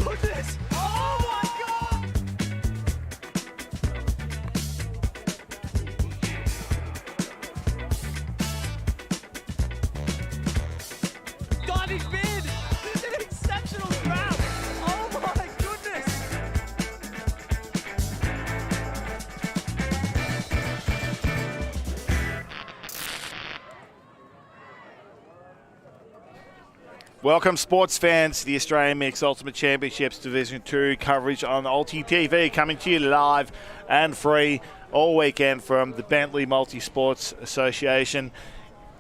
goodness! Oh my god! Diving bid! This is an exceptional grab! Oh my goodness! Welcome, sports fans, to the Australian Mixed Ultimate Championships Division 2 coverage on Ulti TV, coming to you live and free all weekend from the Beenleigh Multi-Sports Association.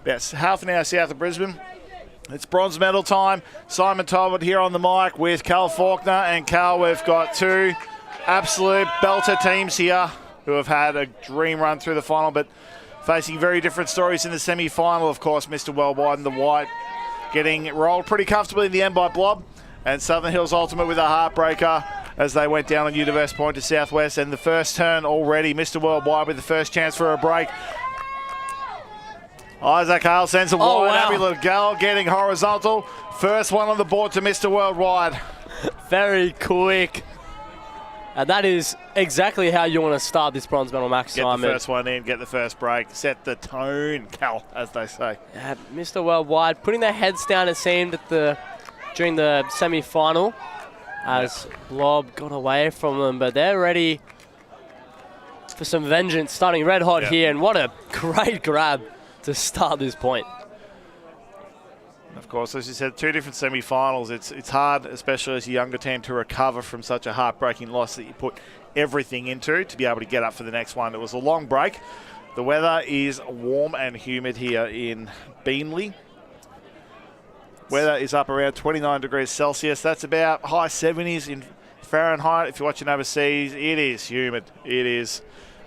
About half an hour south of Brisbane. It's bronze medal time. Simon Talbot here on the mic with Cal Faulkner. And Cal, we've got two absolute belter teams here who have had a dream run through the final, but facing very different stories in the semi-final. Of course, Mr. Worldwide and the White getting rolled pretty comfortably in the end by Blob, and Southern Hills Ultimate with a heartbreaker as they went down on Universe Point to Southwest. And the first turn already, Mr. Worldwide with the first chance for a break. Isaac Hale sends a wide, Abby Legal getting horizontal. First one on the board to Mr. Worldwide. Very quick. And that is exactly how you want to start this bronze medal match, Simon. Get the first one in, get the first break, set the tone, Cal, as they say. Yeah, Mr. Worldwide putting their heads down, it seemed, during the semi-final as Blob got away from them. But they're ready for some vengeance, starting red hot here. And what a great grab to start this point. Of course, as you said, two different semi-finals. It's hard, especially as a younger team, to recover from such a heartbreaking loss that you put everything into to be able to get up for the next one. It was a long break. The weather is warm and humid here in Beenleigh. Weather is up around 29 degrees Celsius. That's about high 70s in Fahrenheit. If you're watching overseas, it is humid. It is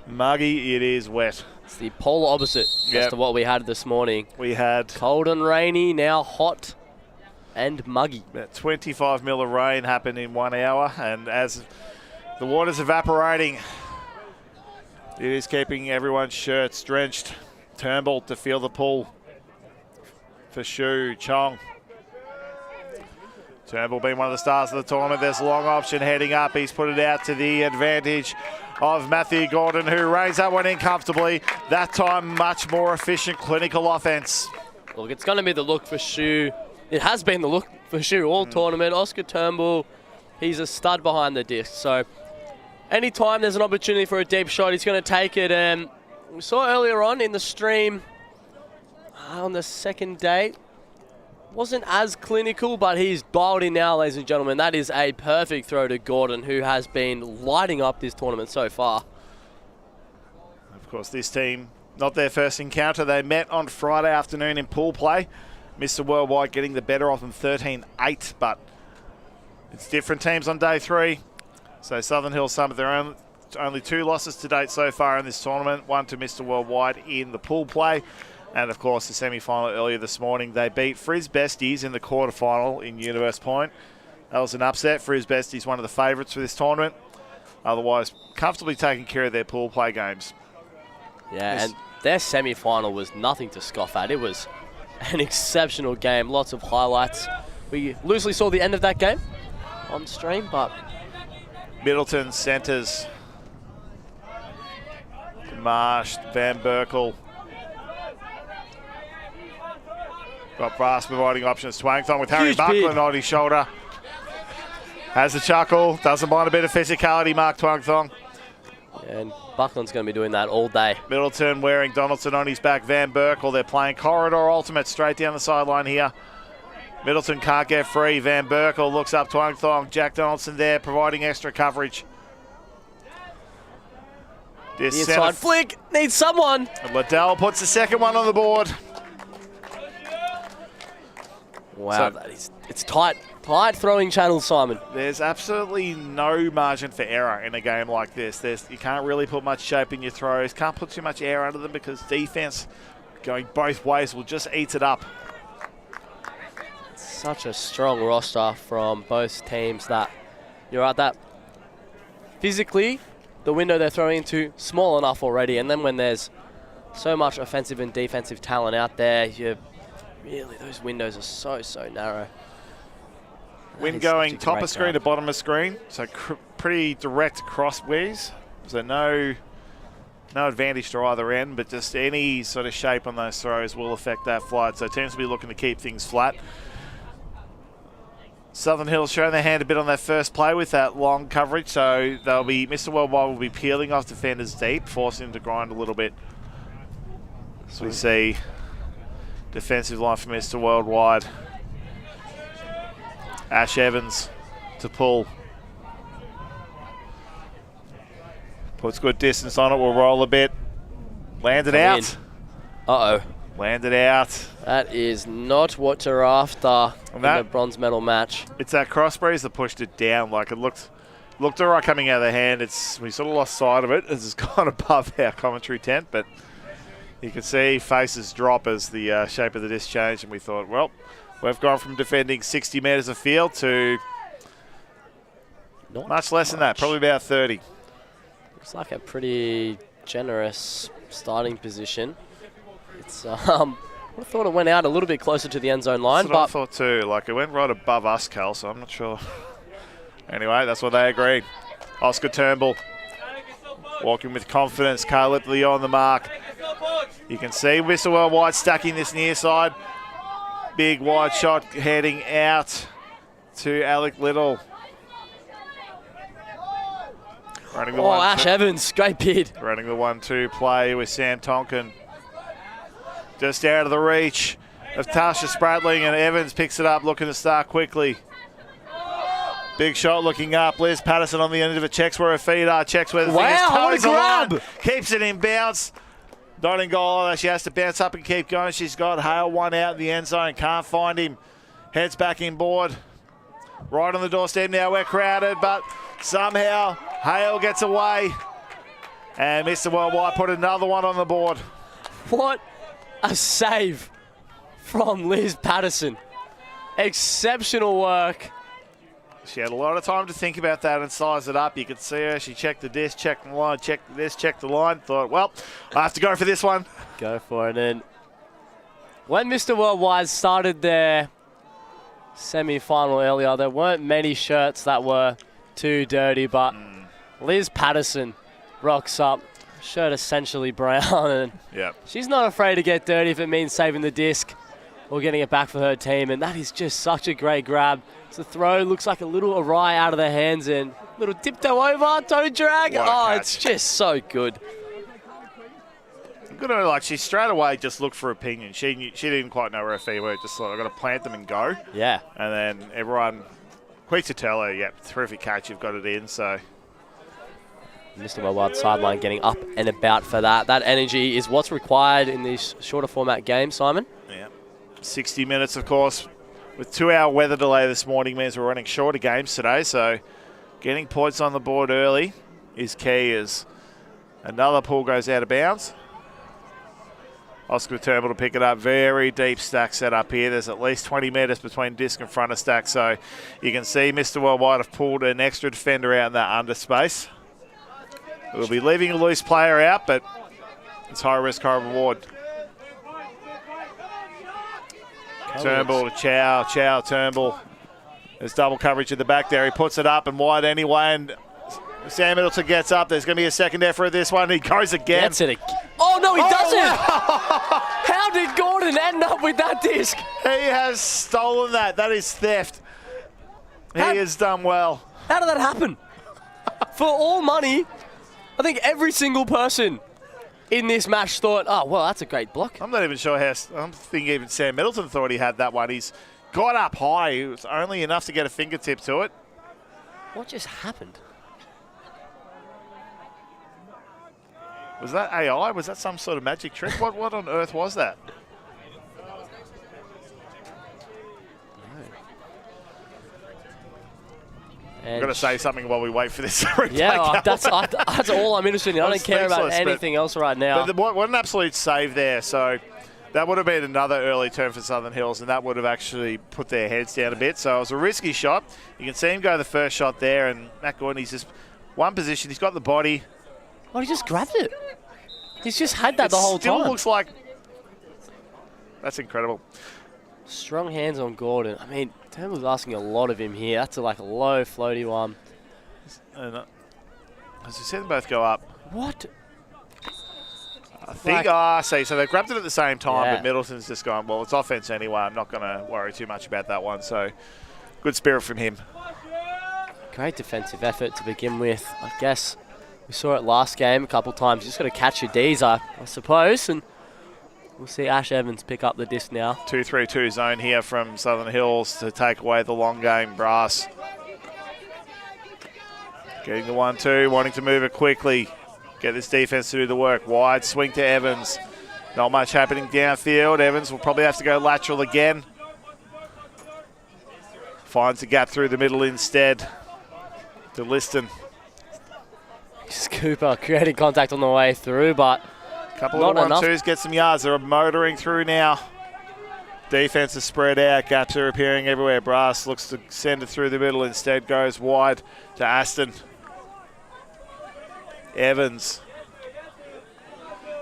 muggy. It is wet. It's the polar opposite as to what we had this morning. We had cold and rainy, now hot and muggy. About 25 mil of rain happened in 1 hour, and as the water's evaporating, it is keeping everyone's shirts drenched. Turnbull to feel the pull for SHU, Chong. Turnbull being one of the stars of the tournament. There's a long option heading up. He's put it out to the advantage of Matthew Gordon, who raised that one in comfortably. That time, much more efficient clinical offense. Look, it's going to be the look for SHU. It has been the look for SHU all tournament. Oscar Turnbull, he's a stud behind the disc. So anytime there's an opportunity for a deep shot, he's going to take it. And we saw earlier on in the stream on the second day, wasn't as clinical, but he's dialed in now, ladies and gentlemen. That is a perfect throw to Gordon, who has been lighting up this tournament so far. Of course, this team, not their first encounter. They met on Friday afternoon in pool play. Mr. Worldwide getting the better of them 13-8, but it's different teams on day three. So Southern Hills, some of their own, only two losses to date so far in this tournament. One to Mr. Worldwide in the pool play. And, of course, the semi-final earlier this morning, they beat Frizz Besties in the quarterfinal in Universe Point. That was an upset. Frizz Besties, one of the favourites for this tournament. Otherwise, comfortably taking care of their pool play games. Yeah, and their semi-final was nothing to scoff at. It was an exceptional game, lots of highlights. We loosely saw the end of that game on stream, but Middleton centres. Marsh, Van Berkel. Got fast providing options. Twangthong with Harry Buckland on his shoulder. Has a chuckle. Doesn't mind a bit of physicality, Mark Twangthong. And Buckland's going to be doing that all day. Middleton wearing Donaldson on his back. Van Berkel, they're playing corridor ultimate straight down the sideline here. Middleton can't get free. Van Berkel looks up Twangthong. Jack Donaldson there providing extra coverage. This the inside flick needs someone. And Liddell puts the second one on the board. Wow, so, it's tight throwing channels, Simon. There's absolutely no margin for error in a game like this. You can't really put much shape in your throws. Can't put too much air under them because defense going both ways will just eat it up. Such a strong roster from both teams that you're at that. Physically, the window they're throwing into small enough already, and then when there's so much offensive and defensive talent out there, really, those windows are so narrow. Wind going top of screen to bottom of screen, so pretty direct cross whiz. So no advantage to either end, but just any sort of shape on those throws will affect that flight. So teams will be looking to keep things flat. Southern Hills showing their hand a bit on that first play with that long coverage, so they'll be Mr. Worldwide will be peeling off defenders deep, forcing them to grind a little bit. So we see defensive line for Mr. Worldwide. Ash Evans to pull. Puts good distance on it, will roll a bit. Landed out. Uh-oh. Landed out. That is not what you're after in the bronze medal match. It's that cross breeze that pushed it down. Like it looked all right coming out of the hand. We sort of lost sight of it as it's gone above our commentary tent, but you can see faces drop as the shape of the disc changed, and we thought, well, we've gone from defending 60 metres of field to not much less than that, probably about 30. Looks like a pretty generous starting position. It's I thought it went out a little bit closer to the end zone line, that's what I thought too. Like it went right above us, Cal, so I'm not sure. Anyway, that's what they agreed. Oscar Turnbull walking with confidence. Caleb Leo on the mark. You can see Wisser Worldwide stacking this near side. Big wide shot heading out to Alec Little. Running the Ash Evans, great bid. Running the 1-2 play with Sam Tonkin. Just out of the reach of Tasha Spratling, and Evans picks it up, looking to start quickly. Big shot looking up. Liz Patterson on the end of it, checks where her feet are, checks where the fingers, what a grab! Keeps it in bounce. Not in goal, she has to bounce up and keep going. She's got Hale one out in the end zone, can't find him. Heads back inboard. Right on the doorstep now, we're crowded, but somehow Hale gets away. And Mr. Worldwide put another one on the board. What a save from Liz Patterson. Exceptional work. She had a lot of time to think about that and size it up. You could see her. She checked the disc, checked the line, checked the disc, checked the line. Thought, well, I have to go for this one. Go for it. And when Mr. Worldwide started their semi-final earlier, there weren't many shirts that were too dirty, but Liz Patterson rocks up. Shirt essentially brown, and she's not afraid to get dirty if it means saving the disc or getting it back for her team, and that is just such a great grab. The throw looks like a little awry out of the hands, and little tiptoe over, toe drag. It's just so good. Good, like she straight away just looked for opinion. She didn't quite know where her feet were. Just thought, I've got to plant them and go. Yeah. And then everyone quick to tell her, terrific catch, you've got it in. So Mr. Worldwide sideline getting up and about for that. That energy is what's required in these shorter format games, Simon. Yeah. 60 minutes, of course. With 2-hour weather delay this morning means we're running shorter games today, so getting points on the board early is key as another pull goes out of bounds. Oscar Turnbull to pick it up. Very deep stack set up here. There's at least 20 metres between disc and front of stack, so you can see Mr. Worldwide have pulled an extra defender out in that under space. We'll be leaving a loose player out, but it's high risk, high reward. Turnbull to Chow, Turnbull. There's double coverage at the back there. He puts it up and wide anyway, and Sam Middleton gets up. There's going to be a second effort at this one. He goes again. Gets it again. Oh, no, he doesn't. How did Gordon end up with that disc? He has stolen that. That is theft. He has done well. How did that happen? For all money, I think every single person in this match thought, oh, well, that's a great block. I'm not even sure how. I'm thinking even Sam Middleton thought he had that one. He's got up high. It was only enough to get a fingertip to it. What just happened? Was that AI? Was that some sort of magic trick? What on earth was that? I've got to say something while we wait for this. Yeah, that's all I'm interested in. I don't care about anything else right now. But what an absolute save there. So that would have been another early turn for Southern Hills, and that would have actually put their heads down a bit. So it was a risky shot. You can see him go the first shot there, and Matt Gordon, he's just one position. He's got the body. Oh, he just grabbed it. He's just had that the whole time. It still looks like... That's incredible. Strong hands on Gordon. I mean, Turnbull's asking a lot of him here. That's like a low, floaty one. And, as you said, them both go up. What? I think, so they grabbed it at the same time, but Middleton's just gone, well, it's offense anyway. I'm not going to worry too much about that one. So, good spirit from him. Great defensive effort to begin with. I guess we saw it last game a couple of times. You just got to catch your Ds, I suppose. And we'll see Ash Evans pick up the disc now. 2-3-2 zone here from Southern Hills to take away the long game. Brass getting the 1-2, wanting to move it quickly. Get this defense to do the work. Wide swing to Evans. Not much happening downfield. Evans will probably have to go lateral again. Finds a gap through the middle instead to Liston. Cooper creating contact on the way through, but couple of 1-2s, get some yards. They're motoring through now. Defense is spread out. Gaps are appearing everywhere. Brass looks to send it through the middle. Instead goes wide to Aston. Evans.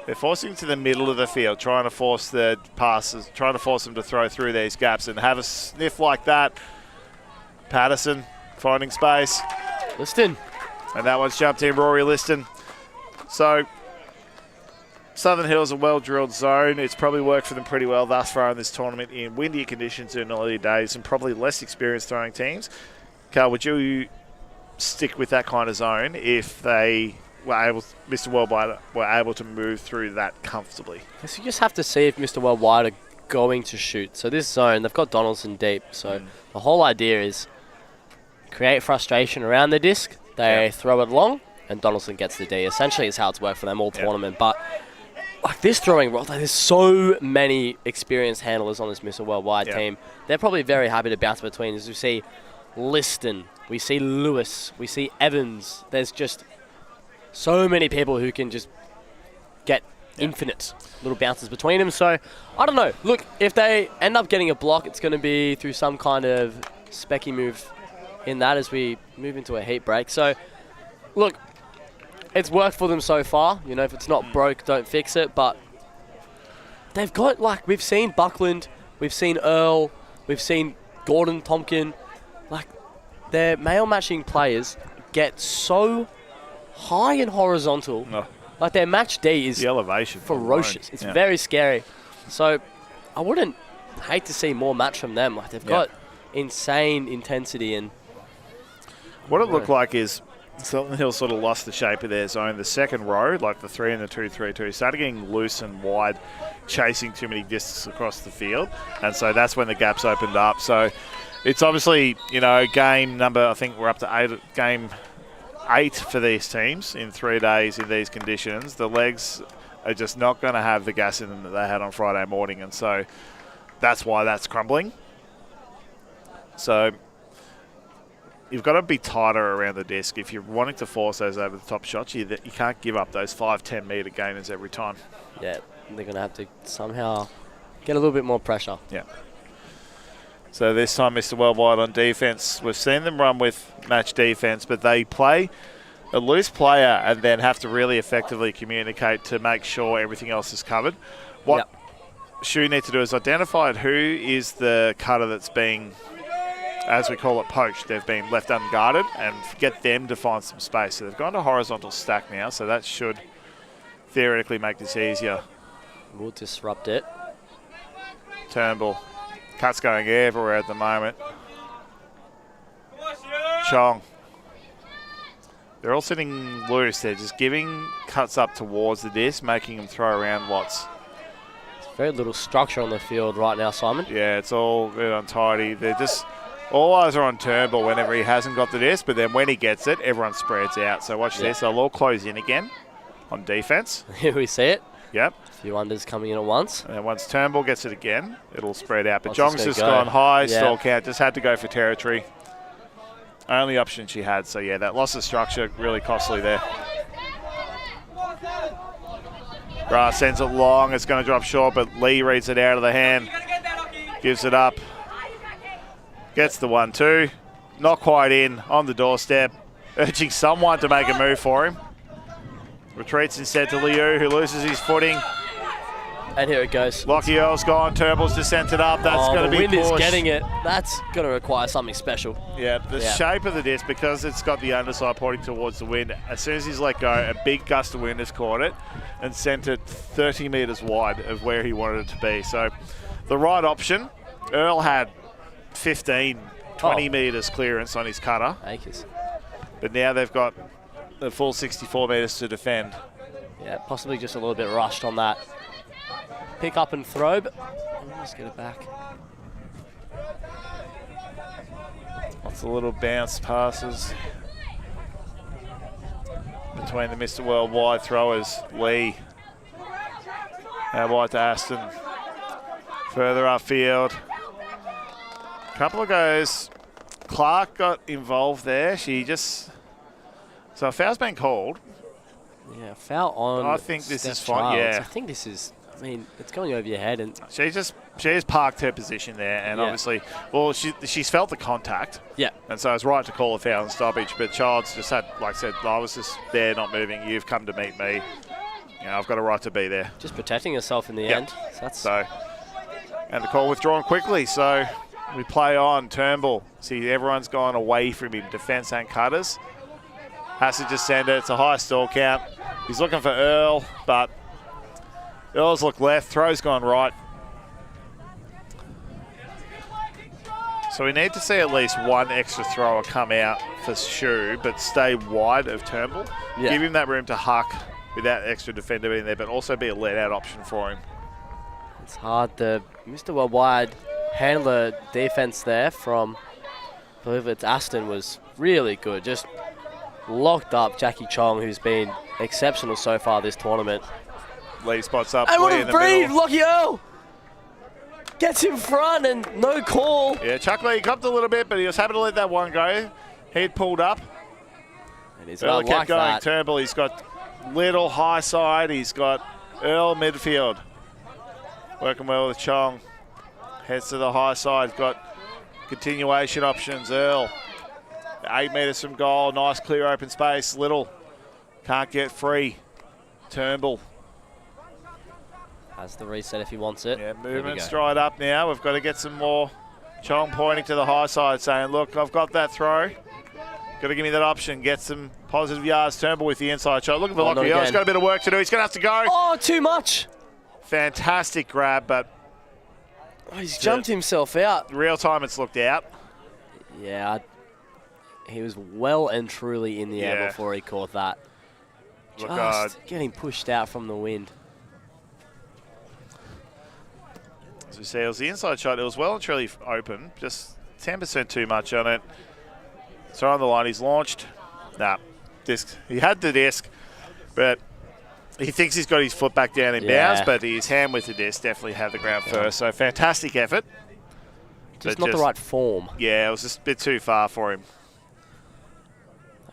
They're forcing to the middle of the field, trying to force the passes, trying to force them to throw through these gaps and have a sniff like that. Patterson finding space. Liston. And that one's jumped in, Rory Liston. So, Southern Hills a well-drilled zone. It's probably worked for them pretty well thus far in this tournament in windier conditions in early days and probably less experienced throwing teams. Carl, would you stick with that kind of zone if they were able, Mr. Worldwide were able to move through that comfortably? So you just have to see if Mr. Worldwide are going to shoot. So this zone, they've got Donaldson deep. So the whole idea is create frustration around the disc. They throw it long, and Donaldson gets the D. Essentially, it's how it's worked for them all tournament. But like this throwing, there's so many experienced handlers on this Mr. Worldwide team. They're probably very happy to bounce between. As we see Liston, we see Lewis, we see Evans. There's just so many people who can just get infinite little bounces between them. So, I don't know. Look, if they end up getting a block, it's going to be through some kind of specky move in that as we move into a heat break. So, look, it's worked for them so far. You know, if it's not broke, don't fix it. But they've got, like, we've seen Buckland, we've seen Earl, we've seen Gordon, Tompkin. Like, their male matching players get so high and horizontal. Like, their match D is the elevation ferocious. It's very scary. So, I wouldn't hate to see more match from them. Like, they've got insane intensity. And what it looked like is Southern Hill sort of lost the shape of their zone. The second row, like the 3 and the 2-3-2, started getting loose and wide, chasing too many discs across the field. And so that's when the gaps opened up. So it's obviously, you know, game number, I think we're up to game 8 for these teams in 3 days in these conditions. The legs are just not going to have the gas in them that they had on Friday morning. And so that's why that's crumbling. So you've got to be tighter around the disc. If you're wanting to force those over the top shots, you can't give up those 5-10 metre gainers every time. Yeah, they're going to have to somehow get a little bit more pressure. Yeah. So this time, Mr. Worldwide on defence. We've seen them run with match defence, but they play a loose player and then have to really effectively communicate to make sure everything else is covered. What SHU need to do is identify who is the cutter that's being, as we call it, poached. They've been left unguarded and get them to find some space. So they've gone to horizontal stack now, so that should theoretically make this easier. We'll disrupt it. Turnbull. Cuts going everywhere at the moment. Chong. They're all sitting loose. They're just giving cuts up towards the disc, making them throw around lots. Very little structure on the field right now, Simon. Yeah, it's all a bit untidy. They're just, all eyes are on Turnbull whenever he hasn't got the disc, but then when he gets it, everyone spreads out. So watch this. They'll all close in again on defense. Here we see it. Yep. A few unders coming in at once. And then once Turnbull gets it again, it'll spread out. But Jong's just gone high, stall count, just had to go for territory. Only option she had. So, yeah, that loss of structure, really costly there. Brass sends it long. It's going to drop short, but Lee reads it out of the hand. Gives it up. Gets the 1-2. Not quite in, on the doorstep. Urging someone to make a move for him. Retreats instead to Liu, who loses his footing. And here it goes. Lockie Earl's gone. Turnbull's just sent it up. That's going to be the wind pushed. is getting it. That's going to require something special. Yeah, the shape of the disc, because it's got the underside pointing towards the wind, as soon as he's let go, a big gust of wind has caught it and sent it 30 metres wide of where he wanted it to be. So the right option, Earl had 15, 20 metres clearance on his cutter. Acres. But now they've got the full 64 metres to defend. Yeah, possibly just a little bit rushed on that. Pick up and throw, but let's get it back. Lots of little bounce passes between the Mr. Worldwide throwers. Lee. Out wide to Aston. Further upfield. Couple of goes. Clark got involved there. She just... So a foul's been called. Yeah, foul on. I think this is Steph fine. Childs. Yeah. I think this is... I mean, it's going over your head. And She's parked her position there, and obviously, well, she's felt the contact. Yeah. And so it's right to call a foul and stoppage, but Childs just had, like I said, I was just there not moving. You've come to meet me. You know, I've got a right to be there. Just protecting herself in the end. So that's and the call withdrawn quickly, so we play on. Turnbull. See, everyone's gone away from him. Defence and cutters. Has to just send it. It's a high stall count. He's looking for Earl, but Earl's looked left. Throw's gone right. So we need to see at least one extra thrower come out for SHU, but stay wide of Turnbull. Yeah. Give him that room to huck with that extra defender in there, but also be a let-out option for him. It's hard. The Mr. Worldwide handler defense there from, I believe it's Aston, was really good. Just locked up Jackie Chong, who's been exceptional so far this tournament. Lee spots up. And what Lee a in the breathe, middle. Lockie Earl gets in front and no call. Yeah, Chuck Lee copped a little bit, but he was happy to let that one go. He'd pulled up. And he's Earl not kept like going. that. Turnbull, he's got Little high side. He's got Earl midfield. Working well with Chong. Heads to the high side. Got continuation options. Earl. 8 metres from goal. Nice clear open space. Little can't get free. Turnbull. Has the reset if he wants it. Yeah, movement stride up now. We've got to get some more. Chong pointing to the high side saying, look, I've got that throw. Got to give me that option. Get some positive yards. Turnbull with the inside shot. Looking for Lockie. He's got a bit of work to do. He's going to have to go. Oh, too much. Fantastic grab, but he's jumped himself out. Real time it's looked out. Yeah, he was well and truly in the air before he caught that. Look, Just getting pushed out from the wind. As we see, it was the inside shot. It was well and truly open. Just 10% too much on it. So on the line, he's launched. Nah, disc. He had the disc, but he thinks he's got his foot back down in bounds, but his hand with the disc definitely had the ground first. So fantastic effort. Just not the right form. Yeah, it was just a bit too far for him.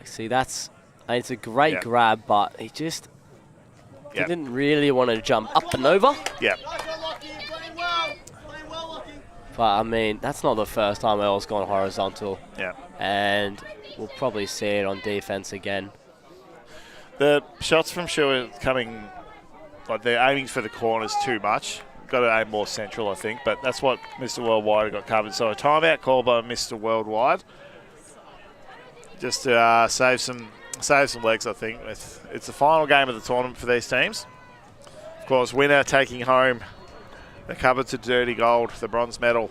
See, it's a great grab, but he just didn't really want to jump up and over. Yeah. But, I mean, that's not the first time Earl's gone horizontal. Yeah. And we'll probably see it on defense again. The shots from SHU are coming, like they're aiming for the corners too much. Got to aim more central, I think, but that's what Mr. Worldwide got covered. So a timeout call by Mr. Worldwide, just to save some legs, I think. It's the final game of the tournament for these teams. Of course, winner taking home the coveted dirty gold, the bronze medal.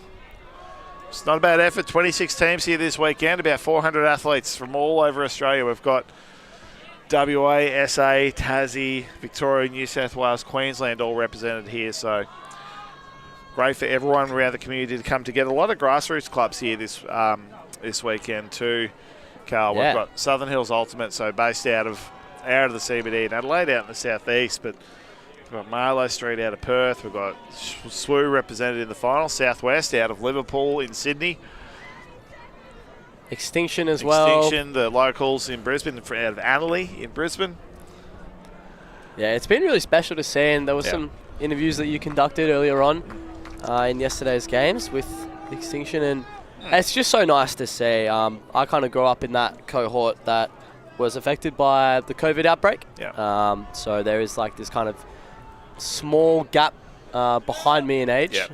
It's not a bad effort. 26 teams here this weekend, about 400 athletes from all over Australia. We've got WA, SA, Tassie, Victoria, New South Wales, Queensland all represented here. So great for everyone around the community to come together. A lot of grassroots clubs here this weekend too, Carl. We've got Southern Hills Ultimate, so based out of the CBD in Adelaide, out in the southeast, but we've got Marlow Street out of Perth. We've got SWU represented in the final. Southwest out of Liverpool in Sydney. Extinction as well. Extinction, the locals in Brisbane, out of Annerley in Brisbane. Yeah, it's been really special to see, and there were some interviews that you conducted earlier on in yesterday's games with Extinction, and it's just so nice to see. I kind of grew up in that cohort that was affected by the COVID outbreak. Yeah. So there is like this kind of small gap behind me in age. Yep.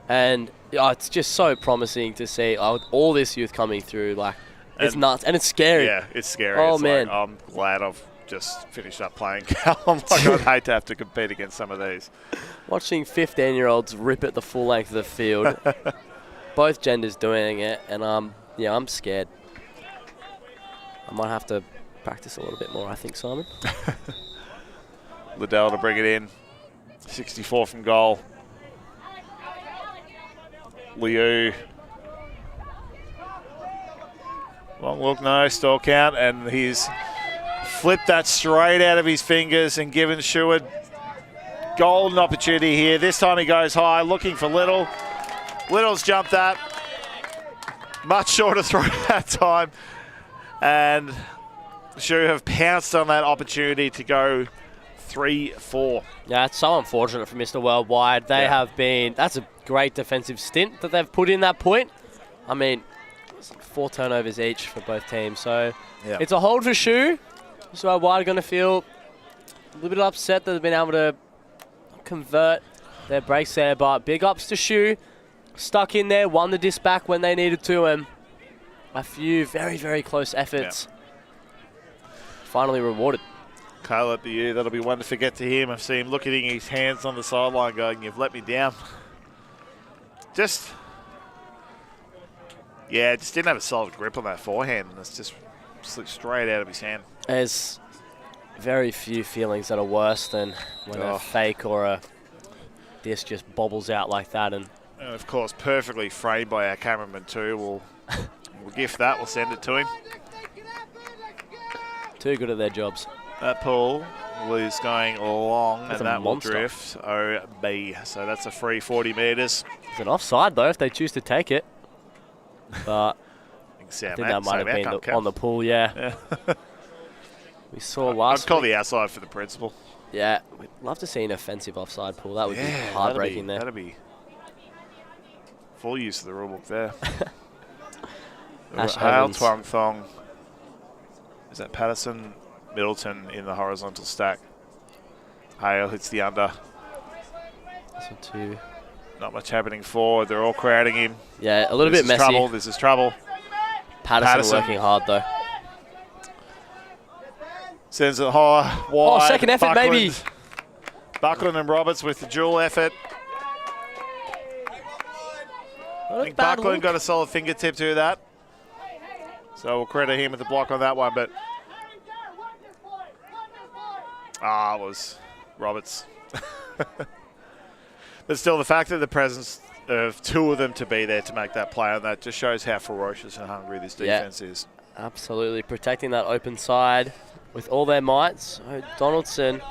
And it's just so promising to see all this youth coming through. Like, it's nuts. And it's scary. Yeah, it's scary. Oh, it's man. Like, I'm glad I've just finished up playing Cal. I'm like, I'd hate to have to compete against some of these. Watching 15-year-olds rip at the full length of the field. Both genders doing it. And, I'm scared. I might have to practice a little bit more, I think, Simon. Liddell to bring it in. 64 from goal. Liu. Long look, no, still count, and he's flipped that straight out of his fingers and given SHU a golden opportunity here. This time he goes high, looking for Little. Little's jumped that. Much shorter throw that time. And SHU have pounced on that opportunity to go 3-4. Yeah, it's so unfortunate for Mr. Worldwide. They have been, that's a great defensive stint that they've put in that point. I mean, 4 turnovers each for both teams. So it's a hold for SHU. Mr. Worldwide are going to feel a little bit upset that they've been able to convert their breaks there. But big ups to SHU. Stuck in there, won the disc back when they needed to, and a few very, very close efforts finally rewarded. Kyle up to you. That'll be one to forget to him. I've seen him looking at his hands on the sideline going, you've let me down. Just didn't have a solid grip on that forehand, and it's just slipped straight out of his hand. There's very few feelings that are worse than when a fake or a disc just bobbles out like that. And of course, perfectly framed by our cameraman too. We'll gift that. We'll send it to him. Too good at their jobs. That pull was going long, That's and that will monster. drift OB. So that's a free 40 metres. It's an offside, though, if they choose to take it. But I think that might have been on the pull, yeah. We saw last I'd call the outside for the principal. Yeah, we'd love to see an offensive offside pull. That would be heartbreaking there. That'd be full use of the rulebook there. Ash Hale, Evans. Twang Thong. Is that Patterson? Middleton in the horizontal stack. Hale hits the under. So two. Not much happening forward. They're all crowding him. Yeah, a little bit messy. This is trouble. Patterson working hard, though. Sends it high, wide. Oh, second effort, maybe. Buckland and Roberts with the dual effort. I think Buckland got a solid fingertip to that. So we'll credit him with the block on that one, but it was Roberts. But still, the fact that the presence of 2 of them to be there to make that play on that just shows how ferocious and hungry this defense is. Absolutely, protecting that open side with all their might. So Donaldson,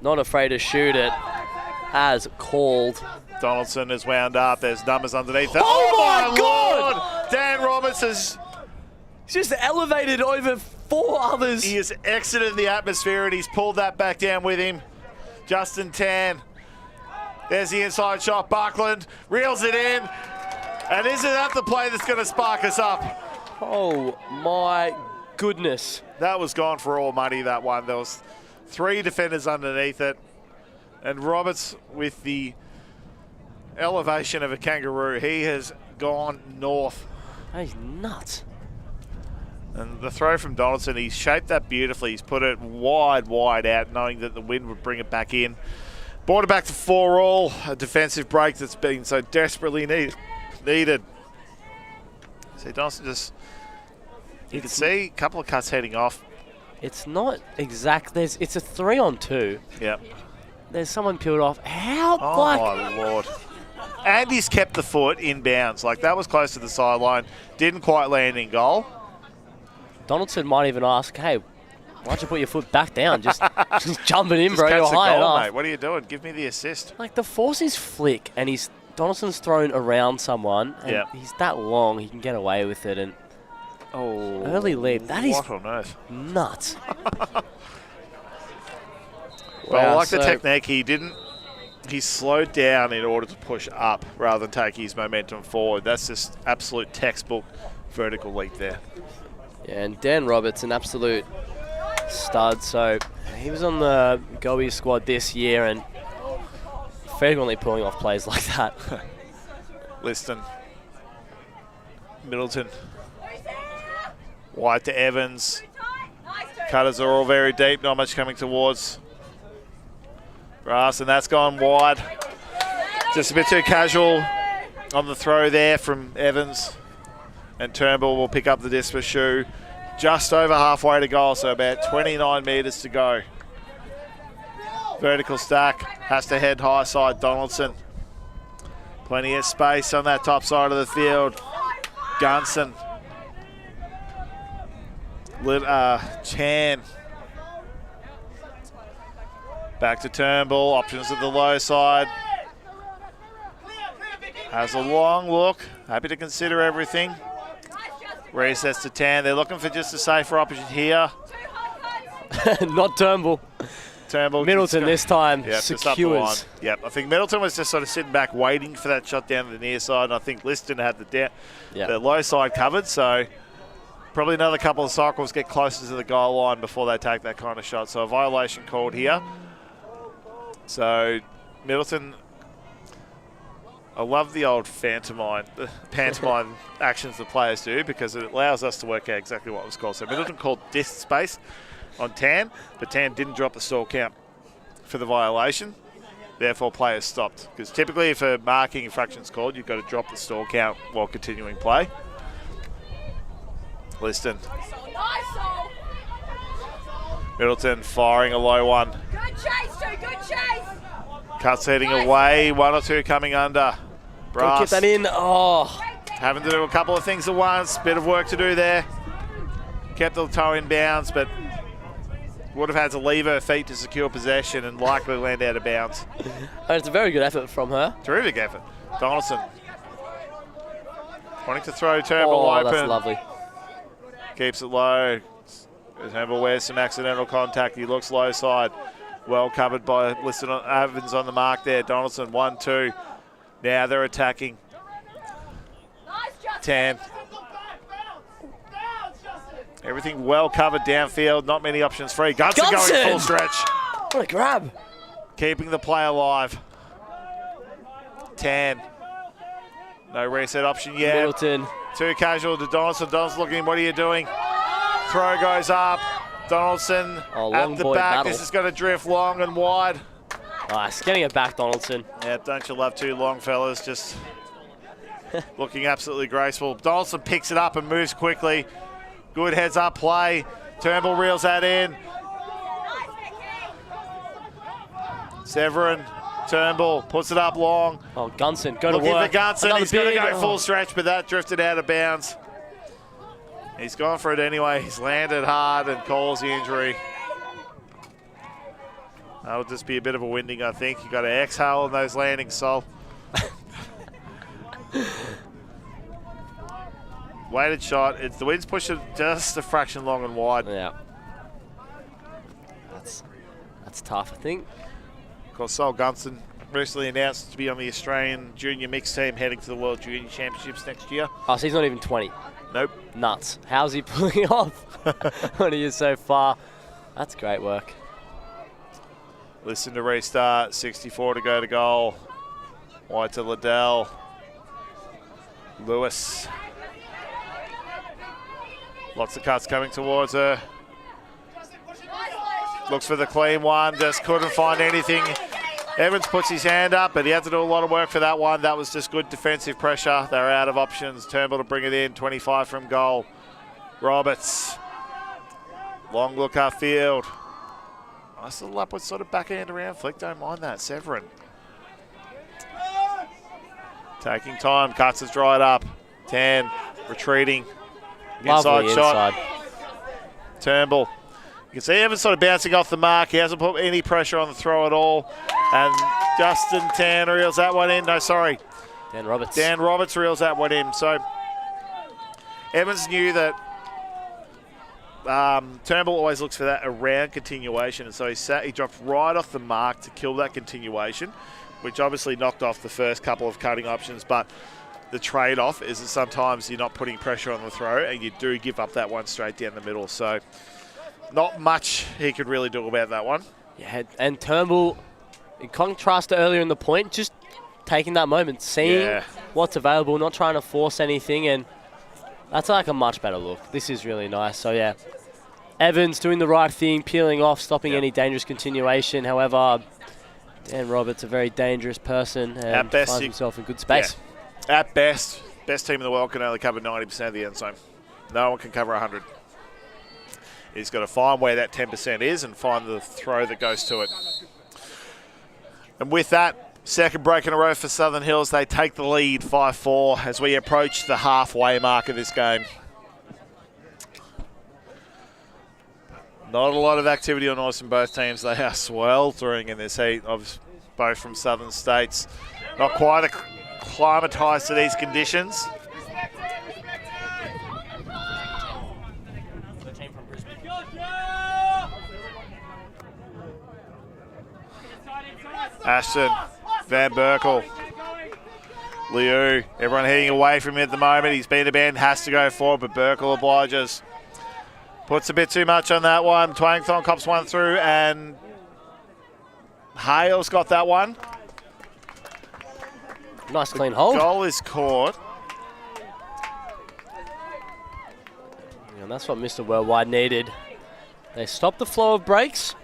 not afraid to shoot it, has called. Donaldson is wound up. There's numbers underneath. Oh my God! Lord! Dan Roberts has just elevated over 4 others. He has exited the atmosphere and he's pulled that back down with him. Justin Tan. There's the inside shot. Buckland reels it in. And isn't that the play that's going to spark us up? Oh my goodness. That was gone for all money, that one. There was 3 defenders underneath it. And Roberts with the elevation of a kangaroo. He has gone north. He's nuts. And the throw from Donaldson, he's shaped that beautifully. He's put it wide out, knowing that the wind would bring it back in. Brought it back to 4-all, a defensive break that's been so desperately needed. See, Donaldson just, you can see a couple of cuts heading off. It's not exact. It's a 3-on-2. Yep. There's someone peeled off. How? Oh, my Lord. And he's kept the foot in bounds. Like, that was close to the sideline. Didn't quite land in goal. Donaldson might even ask, hey, why'd you put your foot back down? Just jumping in, Just bro. catch You're the high goal, enough. mate. What are you doing? Give me the assist. Like, the force is Flik, and Donaldson's thrown around someone, and he's that long, he can get away with it. And early lead. That is what on earth? Nuts. Well, I like the technique. He slowed down in order to push up rather than take his momentum forward. That's just absolute textbook vertical leap there. Yeah, and Dan Roberts, an absolute stud. So he was on the Goey squad this year, and frequently pulling off plays like that. Liston. Middleton. Wide to Evans. Cutters are all very deep, not much coming towards Grass, and that's gone wide. Just a bit too casual on the throw there from Evans. And Turnbull will pick up the disc for SHU. Just over halfway to goal, so about 29 metres to go. Vertical stack, has to head high side, Donaldson. Plenty of space on that top side of the field. Gunson. Chen. Back to Turnbull, options at the low side. Has a long look, happy to consider everything. Resets to Tan, they're looking for just a safer option here. Not Turnbull. Turnbull. Middleton this time just up the line. secures. Yep, I think Middleton was just sort of sitting back waiting for that shot down to the near side, and I think Liston had the low side covered, so probably another couple of cycles get closer to the goal line before they take that kind of shot. So a violation called here. So Middleton, I love the old pantomime actions the players do because it allows us to work out exactly what was called. So Middleton called disc space on Tan, but Tan didn't drop the stall count for the violation. Therefore, players stopped. Because typically if a marking infraction's called, you've got to drop the stall count while continuing play. Liston. Middleton firing a low one. Good chase, Stu, good chase. Cuts heading away, one or two coming under. Brass. Get that in. Oh. Having to do a couple of things at once. Bit of work to do there. Kept the toe in bounds, but would have had to leave her feet to secure possession and likely land out of bounds. It's a very good effort from her. Terrific effort. Donaldson. Wanting to throw Turnbull open. That's lovely. Keeps it low. Turnbull wears some accidental contact. He looks low side. Well covered by Evans on the mark there. Donaldson, 1-2. Now they're attacking. 10. Everything well covered downfield. Not many options free. Gunson going full stretch. What a grab. Keeping the play alive. 10. No reset option yet. Middleton. Too casual to Donaldson. Donaldson looking, what are you doing? Throw goes up. Donaldson at the back. Battle. This is going to drift long and wide. Nice. Getting it back, Donaldson. Yeah, don't you love too long, fellas? Just looking absolutely graceful. Donaldson picks it up and moves quickly. Good heads up play. Turnbull reels that in. Severin, Turnbull puts it up long. Oh, Gunson, go to Looking work. for Gunson. He's going to go big- full stretch, but that drifted out of bounds. He's gone for it anyway. He's landed hard and calls the injury. That'll just be a bit of a winding, I think. You got to exhale on those landings, Sol. Weighted shot. It's the wind's pushing just a fraction long and wide. Yeah. That's tough, I think. Of course, Sol Gunson recently announced to be on the Australian junior mixed team heading to the World Junior Championships next year. Oh, so he's not even 20. Nope. Nuts. How's he pulling it off when he is so far? That's great work. Listen to restart. 64 to go to goal. Wide to Liddell. Lewis. Lots of cuts coming towards her. Looks for the clean one. Just couldn't find anything. Evans puts his hand up, but he had to do a lot of work for that one. That was just good defensive pressure. They were out of options. Turnbull to bring it in. 25 from goal. Roberts. Long look upfield. Nice little upward sort of backhand around. Flik don't mind that. Severin. Taking time. Cuts has dried up. 10. Retreating. Inside Lovely shot. inside. Turnbull. You can see Evans sort of bouncing off the mark. He hasn't put any pressure on the throw at all. And Justin Tan reels that one in. No, sorry. Dan Roberts. Dan Roberts reels that one in. So Evans knew that Turnbull always looks for that around continuation. And so he dropped right off the mark to kill that continuation, which obviously knocked off the first couple of cutting options. But the trade-off is that sometimes you're not putting pressure on the throw and you do give up that one straight down the middle. So not much he could really do about that one. Yeah, and Turnbull In contrast to earlier in the point, just taking that moment, seeing what's available, not trying to force anything, and that's like a much better look. This is really nice. So, yeah, Evans doing the right thing, peeling off, stopping any dangerous continuation. However, Dan Roberts, a very dangerous person, and finds himself in good space. Yeah. At best team in the world can only cover 90% of the end zone. No one can cover 100. He's got to find where that 10% is and find the throw that goes to it. And with that, second break in a row for Southern Hills. They take the lead 5-4 as we approach the halfway mark of this game. Not a lot of activity on ice in both teams. They are sweltering in this heat, of both from southern states. Not quite acclimatised to these conditions. Ashton, Van Berkel, Liu, everyone heading away from him at the moment. He's been abandoned, has to go forward, but Berkel obliges. Puts a bit too much on that one. Twangthong cops one through, and Hale's got that one. Nice clean hold. Goal is caught. And that's what Mr. Worldwide needed. They stopped the flow of breaks.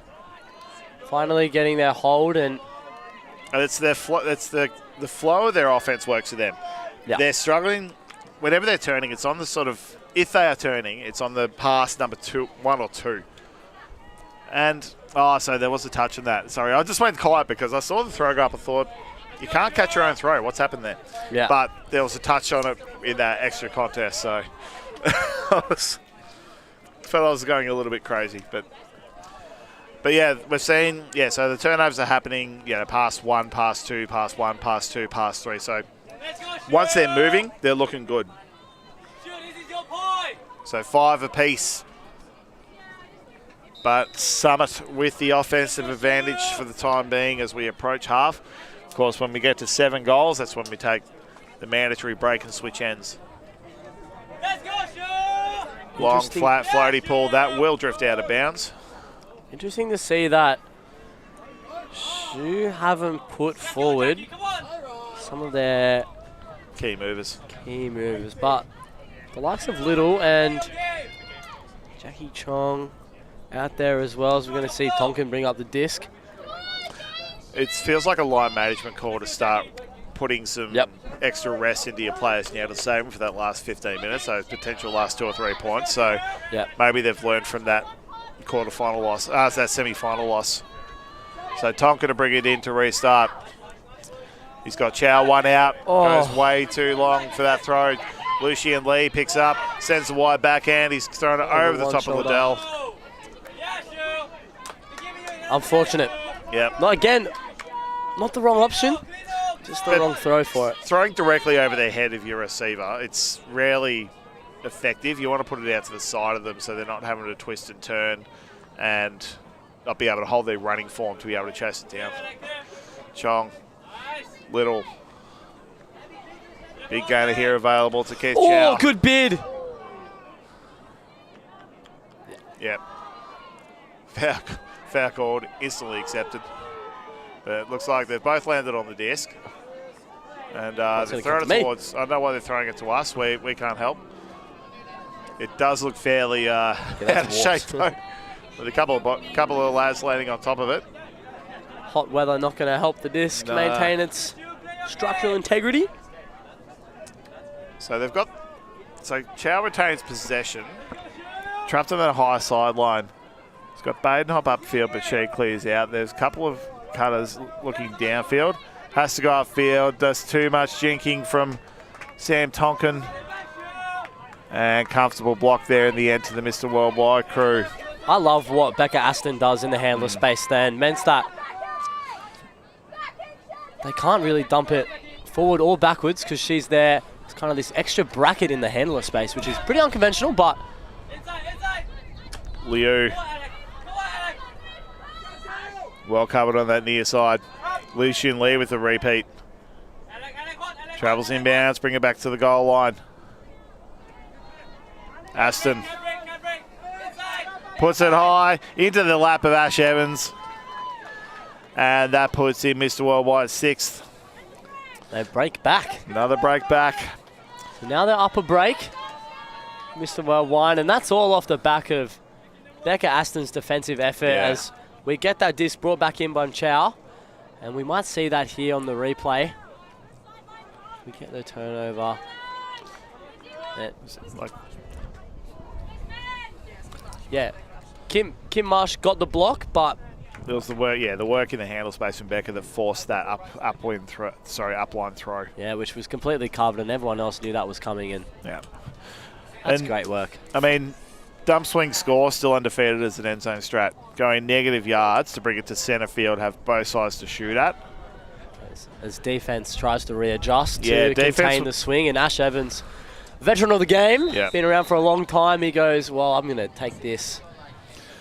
Finally getting their hold, and it's their the flow of their offense works for them. Yeah. They're struggling. Whenever they're turning, it's on the sort of, if they are turning, it's on the pass number 1 or 2. And, so there was a touch on that. Sorry, I just went quiet because I saw the throw go up and thought, you can't catch your own throw. What's happened there? Yeah. But there was a touch on it in that extra contest, so I felt I was going a little bit crazy. But yeah, we're seeing, so the turnovers are happening, pass 1, pass 2, pass 1, pass 2, pass 3. So once they're moving, they're looking good. So 5 apiece. But Summit with the offensive advantage for the time being as we approach half. Of course, when we get to 7 goals, that's when we take the mandatory break and switch ends. Long, flat, floaty pull. That will drift out of bounds. Interesting to see that SHU haven't put forward some of their key movers. But the likes of Little and Jackie Chong out there as well, as we're going to see Tonkin bring up the disc. It feels like a line management call to start putting some extra rest into your players now to save them for that last 15 minutes, those potential last 2 or 3 points. So maybe they've learned from that quarter-final loss, that semi-final loss. So Tonkin to bring it in to restart. He's got Chow one out, goes way too long for that throw. Lucian Lee picks up, sends the wide backhand. He's thrown it over the top of Liddell. Unfortunate. Yep. Not the wrong option, just the wrong throw for it. Throwing directly over their head of your receiver, it's rarely effective. You want to put it out to the side of them so they're not having to twist and turn and not be able to hold their running form to be able to chase it down. Chong, Little. Big gainer here available to Keith Chow. Oh, good bid. Yep. Foul called, instantly accepted. But it looks like they've both landed on the disc. And they're throwing it towards, I don't know why they're throwing it to us. We can't help. It does look fairly out of shape though. With a couple of lads landing on top of it. Hot weather not going to help the disc maintain its structural integrity. So Chow retains possession. Trapped him at a high sideline. He's got Baden hop upfield, but she clears out. There's a couple of cutters looking downfield. Has to go upfield. Does too much jinking from Sam Tonkin. And comfortable block there in the end to the Mr. Worldwide crew. I love what Becca Aston does in the handler space then. Means that they can't really dump it forward or backwards because she's there. It's kind of this extra bracket in the handler space, which is pretty unconventional, but... Liu. Well covered on that near side. Liu Xun Lee with the repeat. Travels inbounds, bring it back to the goal line. Aston puts it high into the lap of Ash Evans. And that puts in Mr. Worldwide 6th. They break back. Another break back. So now they're up a break. Mr. Worldwide, and that's all off the back of Becca Aston's defensive effort as we get that disc brought back in by Chow. And we might see that here on the replay. We get the turnover. Yeah, Kim Marsh got the block, but it was the work, the work in the handle space from Becca that forced that upline throw. Yeah, which was completely covered, and everyone else knew that was coming in. Yeah, that's great work. I mean, dump swing score still undefeated as an end zone strat, going negative yards to bring it to centre field, have both sides to shoot at. As defense tries to readjust to contain the swing, and Ash Evans, veteran of the game, been around for a long time, he goes, well, I'm going to take this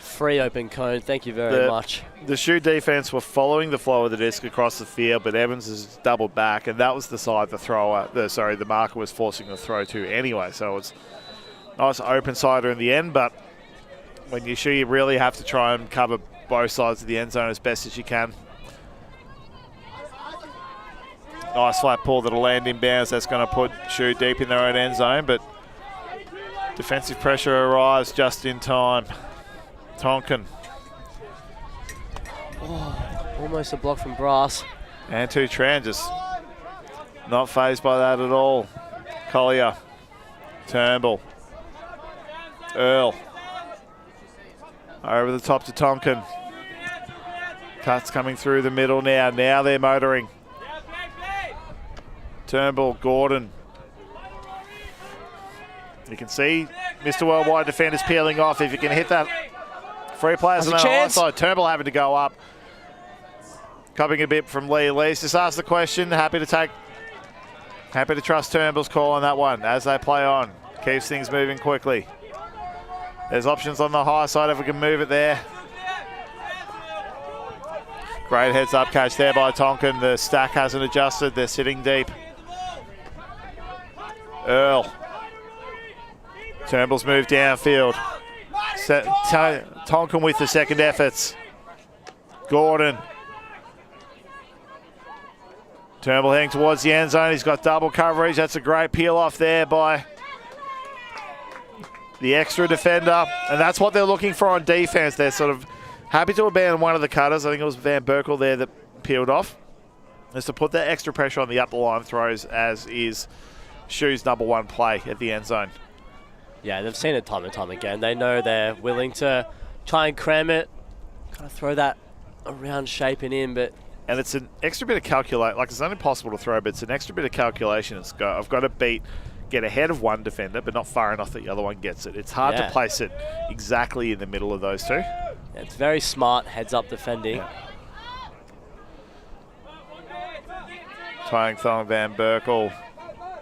free open cone. Thank you very much. The SHU defense were following the flow of the disc across the field, but Evans has doubled back, and that was the side the marker was forcing the throw to anyway. So it's nice open sider in the end, but when you SHU, you really have to try and cover both sides of the end zone as best as you can. Nice flat pull that'll land inbounds. That's going to put SHU deep in their own end zone, but defensive pressure arrives just in time. Tonkin. Oh, almost a block from Brass. And Tran just not fazed by that at all. Collier. Turnbull. Earl. Over the top to Tonkin. Cuts coming through the middle now. Now they're motoring. Turnbull, Gordon. You can see Mr. Worldwide defenders peeling off. If you can hit that free players on the high side, Turnbull having to go up. Copying a bit from Lee. Lee's just asked the question. Happy to trust Turnbull's call on that one as they play on. Keeps things moving quickly. There's options on the high side if we can move it there. Great heads up catch there by Tonkin. The stack hasn't adjusted. They're sitting deep. Earl. Turnbull's moved downfield. Tonkin with the second efforts. Gordon. Turnbull heading towards the end zone. He's got double coverage. That's a great peel off there by the extra defender. And that's what they're looking for on defense. They're sort of happy to abandon one of the cutters. I think it was Van Berkel there that peeled off. Is to put that extra pressure on the up the line throws, as is SHU's number one play at the end zone. Yeah, they've seen it time and time again. They know they're willing to try and cram it, kind of throw that around shaping in, but... And it's an extra bit of calculate. Like, it's only possible to throw, but it's an extra bit of calculation. I've got to get ahead of one defender, but not far enough that the other one gets it. It's hard to place it exactly in the middle of those two. Yeah, it's very smart heads-up defending. Yeah. Twang Thong, Van Berkel.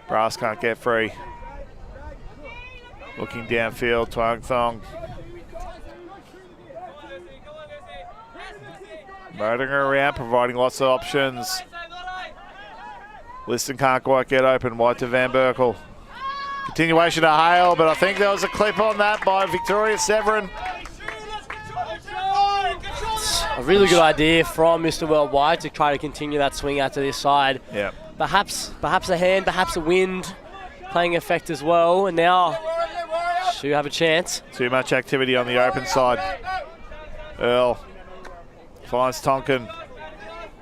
Brass can't get free. Looking downfield, Twang Thong. Motoring around, providing lots of options. Liston can't quite get open. Wide to Van Berkel. Continuation to Hale, but I think there was a clip on that by Victoria Severin. A really good idea from Mr. Worldwide to try to continue that swing out to this side. Yeah. Perhaps a hand, perhaps a wind playing effect as well. And now SHU have a chance. Too much activity on the open side. Earl finds Tonkin.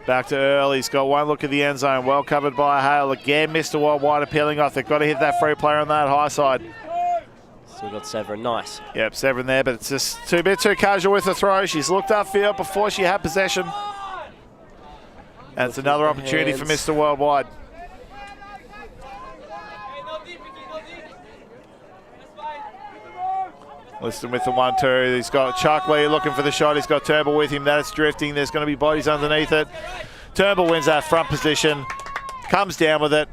Back to Earl. He's got one look at the end zone. Well covered by Hale. Again, Mr. Worldwide appealing off. They've got to hit that free player on that high side. Still got Severin. Nice. Yep, Severin there, but it's just a bit too casual with the throw. She's looked upfield before she had possession. And it's another opportunity for Mr. Worldwide. Liston with the 1-2. He's got Chuck Lee looking for the shot. He's got Turnbull with him. That's drifting. There's going to be bodies underneath it. Turnbull wins that front position. Comes down with it.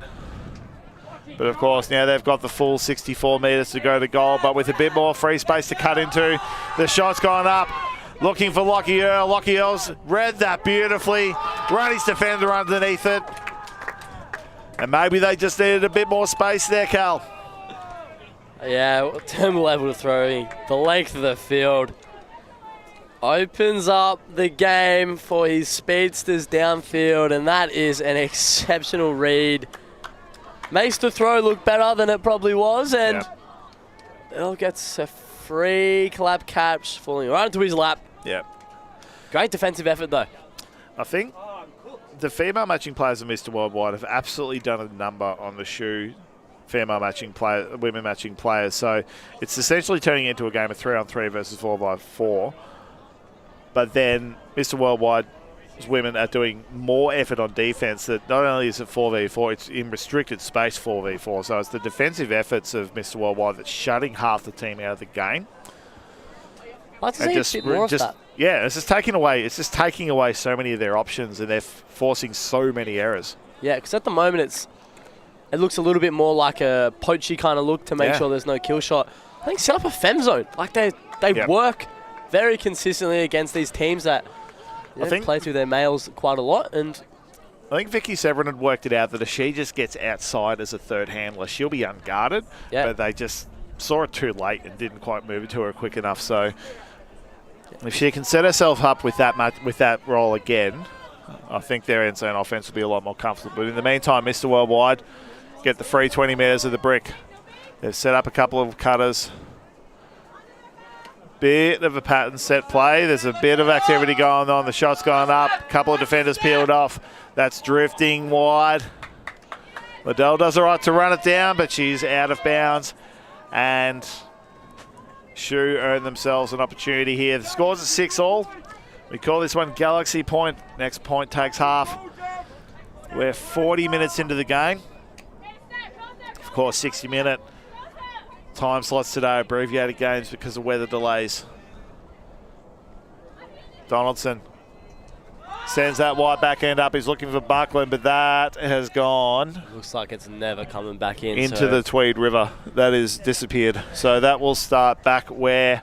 But of course, now they've got the full 64 metres to go to goal, but with a bit more free space to cut into. The shot's gone up. Looking for Lockie Earl. Lockie Earl's read that beautifully. Run his defender underneath it. And maybe they just needed a bit more space there, Cal. Yeah, Turnbull able to throw the length of the field. Opens up the game for his speedsters downfield, and that is an exceptional read. Makes the throw look better than it probably was, and Bill gets a free collab catch falling right into his lap. Yep. Great defensive effort, though. I think the female matching players of Mr. Worldwide have absolutely done a number on the SHU female matching player, women matching players. So it's essentially turning into a game of 3-on-3 versus 4x4. But then Mr. Worldwide's women are doing more effort on defense. That not only is it 4v4, it's in restricted space 4v4. So it's the defensive efforts of Mr. Worldwide that's shutting half the team out of the game. I'd like to see a bit more of that. Yeah, it's just taking away so many of their options, and they're forcing so many errors. Yeah, because at the moment it looks a little bit more like a poachy kind of look to make sure there's no kill shot. I think set up a fem zone. Like they work very consistently against these teams that play through their males quite a lot. And I think Vicky Severin had worked it out that if she just gets outside as a third handler, she'll be unguarded. Yeah. But they just saw it too late and didn't quite move it to her quick enough. So if she can set herself up with that role again, I think their end zone offense will be a lot more comfortable. But in the meantime, Mr. Worldwide get the free 20 metres of the brick. They've set up a couple of cutters. Bit of a pattern set play. There's a bit of activity going on. The shot's gone up. A couple of defenders peeled off. That's drifting wide. Liddell does all right to run it down, but she's out of bounds. And SHU earn themselves an opportunity here. The score's at 6-all. We call this one Galaxy Point. Next point takes half. We're 40 minutes into the game. Of course, 60-minute time slots today, abbreviated games because of weather delays. Donaldson sends that wide back end up. He's looking for Buckland, but that has gone. Looks like it's never coming back in. Into the Tweed River. That is disappeared. So that will start back where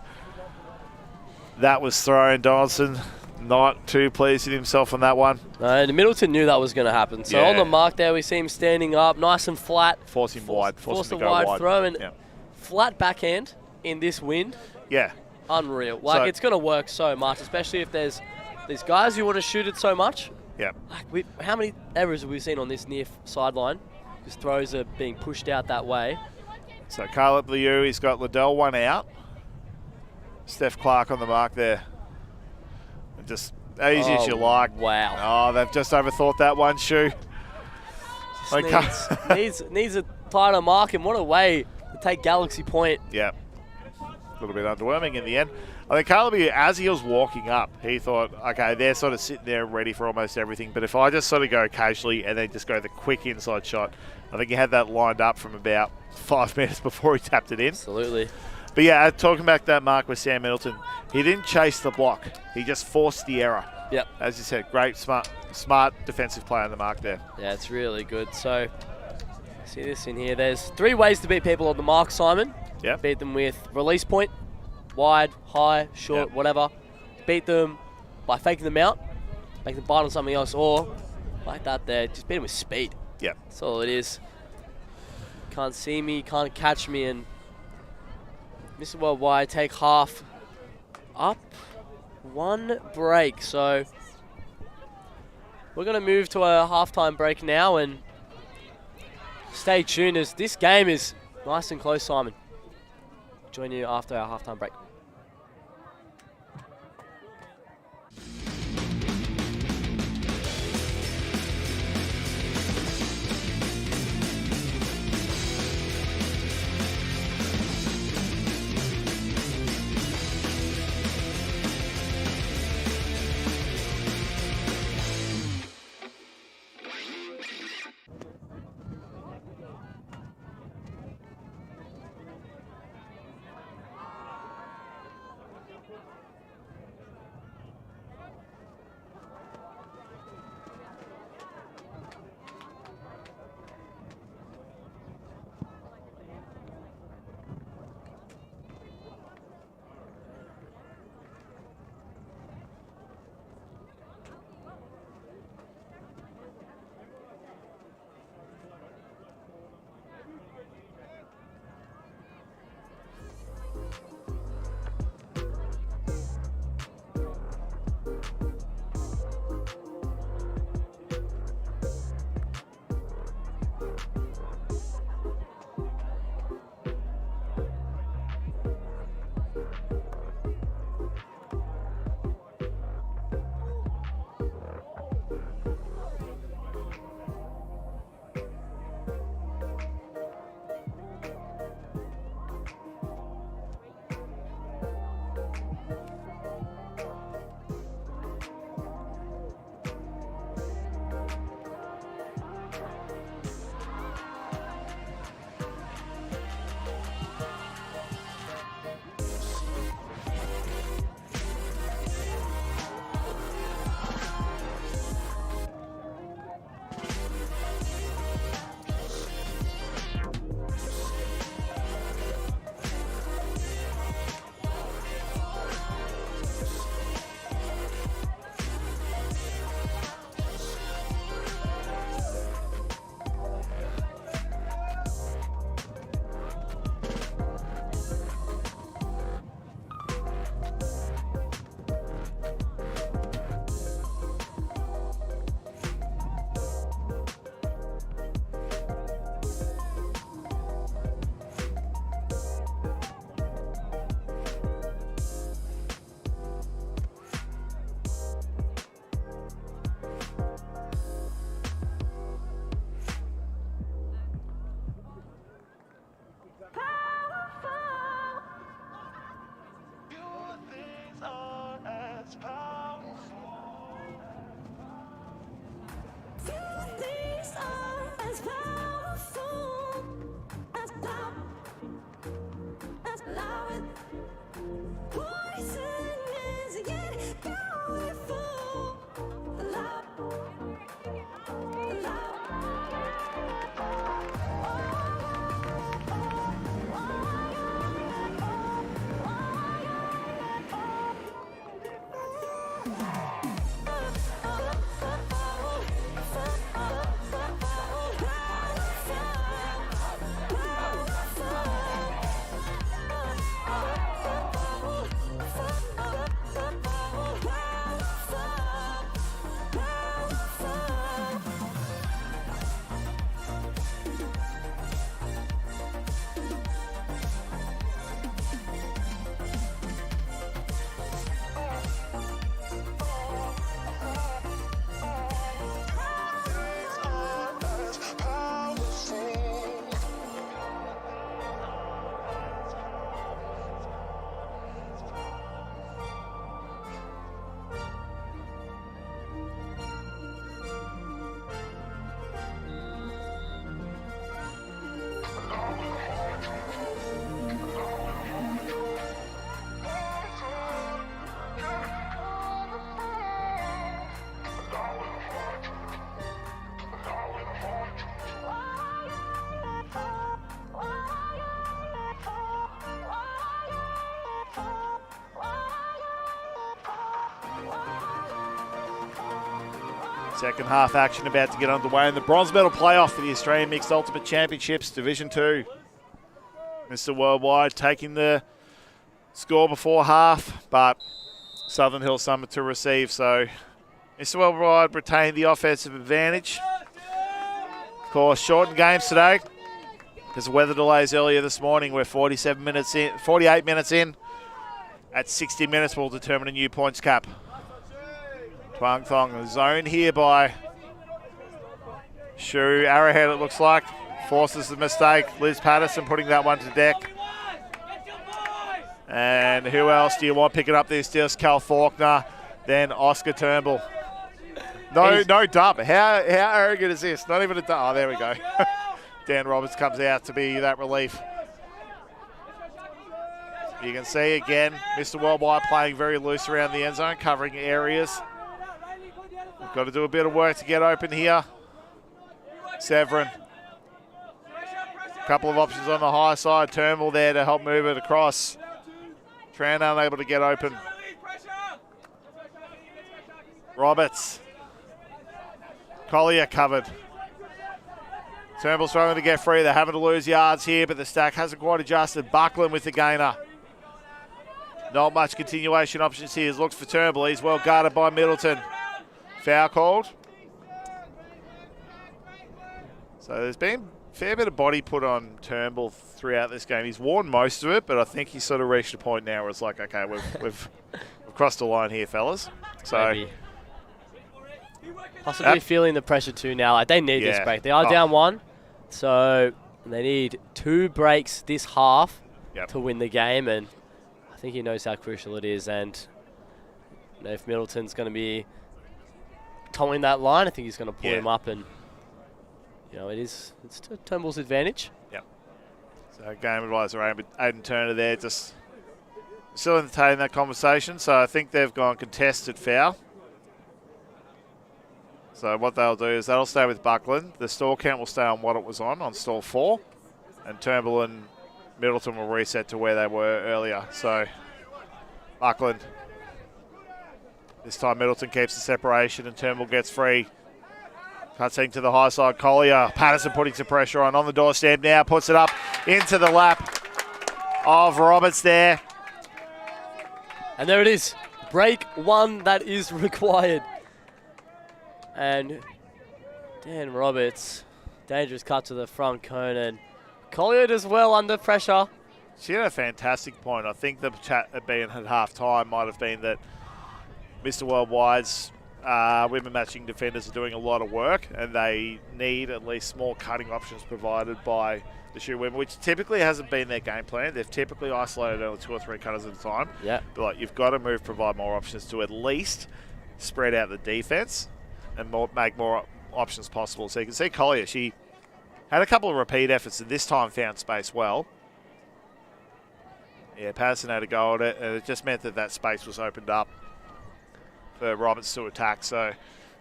that was thrown. Donaldson not too pleased with himself on that one. No, Middleton knew that was going to happen. So on the mark there, we see him standing up, nice and flat. Force him wide. Force the wide throw, and flat backhand in this wind. Yeah. Unreal. Like, it's going to work so much, especially if there's these guys who want to shoot it so much. Yeah. Like, how many errors have we seen on this near sideline? Because throws are being pushed out that way. So Caleb Liu, he's got Liddell one out. Steph Clark on the mark there. Just easy as you like. Wow. Oh, they've just overthought that one, SHU. Needs a tighter mark, and what a way to take Galaxy Point. Yeah. A little bit underwhelming in the end. I think Caleb, as he was walking up, he thought, okay, they're sort of sitting there ready for almost everything, but if I just sort of go casually and then just go the quick inside shot, I think he had that lined up from about 5 minutes before he tapped it in. Absolutely. But yeah, talking back that mark with Sam Middleton, he didn't chase the block. He just forced the error. Yep. As you said, great, smart defensive play on the mark there. Yeah, it's really good. So, see this in here. There's 3 ways to beat people on the mark, Simon. Yep. Beat them with release point, wide, high, short, whatever. Beat them by faking them out, make them bite on something else, or like that there, just beat them with speed. Yep. That's all it is. Can't see me, can't catch me, and Mr. Worldwide take half up 1 break. So we're going to move to a halftime break now, and stay tuned as this game is nice and close, Simon. Join you after our halftime break. Second half action about to get underway in the bronze medal playoff for the Australian Mixed Ultimate Championships Division 2. Mr. Worldwide taking the score before half, but Southern Hill Summit to receive. So Mr. Worldwide retained the offensive advantage. Of course, shortened games today because of weather delays earlier this morning. We're 48 minutes in. At 60 minutes, we'll determine a new points cap. Twang Thong zone here by SHU. Arrowhead, it looks like, forces the mistake. Liz Patterson putting that one to deck. And who else do you want picking up this? Just Cal Faulkner, then Oscar Turnbull. No dub. How arrogant is this? Not even a dub. Oh, there we go. Dan Roberts comes out to be that relief. You can see again, Mr. Worldwide playing very loose around the end zone, covering areas. We've got to do a bit of work to get open here. Severin. A couple of options on the high side. Turnbull there to help move it across. Tran unable to get open. Roberts. Collier covered. Turnbull struggling to get free. They're having to lose yards here, but the stack hasn't quite adjusted. Buckland with the gainer. Not much continuation options here. He looks for Turnbull. He's well guarded by Middleton. Foul called. So there's been a fair bit of body put on Turnbull throughout this game. He's worn most of it, but I think he's sort of reached a point now where it's like, okay, we've crossed the line here, fellas. So maybe. Possibly feeling the pressure too now. Like, they need this break. They are down one, so they need 2 breaks this half to win the game, and I think he knows how crucial it is. And you know, if Middleton's going to be towing that line, I think he's going to pull him up, and you know, it's to Turnbull's advantage. Yep. So game advisor Aidan Turner there, just still entertaining that conversation. So I think they've gone contested foul. So what they'll do is they'll stay with Buckland. The stall count will stay on what it was on stall 4, and Turnbull and Middleton will reset to where they were earlier. So Buckland. This time Middleton keeps the separation and Turnbull gets free. Cutting to the high side, Collier. Patterson putting some pressure on the doorstep now. Puts it up into the lap of Roberts there. And there it is. Break 1 that is required. And Dan Roberts, dangerous cut to the front cone, and Collier as well under pressure. She had a fantastic point. I think the chat at being at half time might have been that Mr. Worldwide's women matching defenders are doing a lot of work, and they need at least small cutting options provided by the SHU women, which typically hasn't been their game plan. They've typically isolated only 2 or 3 cutters at a time. Yeah. But like, you've got to provide more options to at least spread out the defense and make more options possible. So you can see Collier, she Had a couple of repeat efforts and this time found space well. Yeah, Patterson had a go at it, and it just meant that that space was opened up for Roberts to attack. So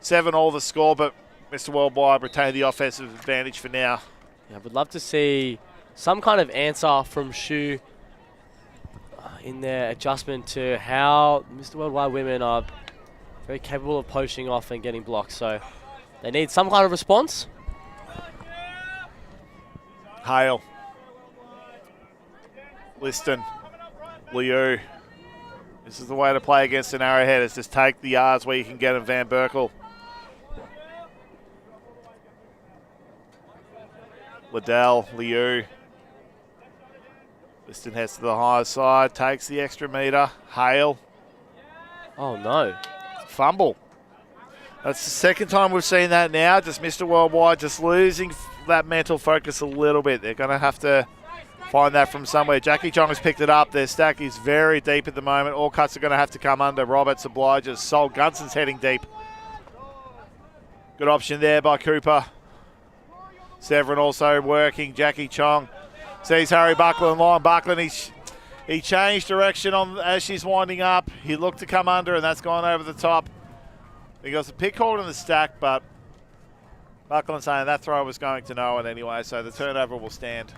7-all the score, but Mr. Worldwide retained the offensive advantage for now. Yeah, I would love to see some kind of answer from SHU in their adjustment to how Mr. Worldwide women are very capable of poaching off and getting blocked. So they need some kind of response. Hale. Liston. Liu. This is the way to play against an arrowhead, is just take the yards where you can get them. Van Berkel. Liddell, Liu. Liston heads to the higher side, takes the extra metre. Hale. Oh no. Fumble. That's the second time we've seen that now. Just Mr. Worldwide just losing that mental focus a little bit. They're going to have to find that from somewhere. Jackie Chong has picked it up. Their stack is very deep at the moment. All cuts are going to have to come under. Roberts obliges. Sol Gunson's heading deep. Good option there by Cooper. Severin also working. Jackie Chong sees Harry Buckland line. Buckland, he changed direction as she's winding up. He looked to come under, and that's gone over the top. He got the pick hold in the stack, but Buckland saying that throw was going to no one anyway, so the turnover will stand.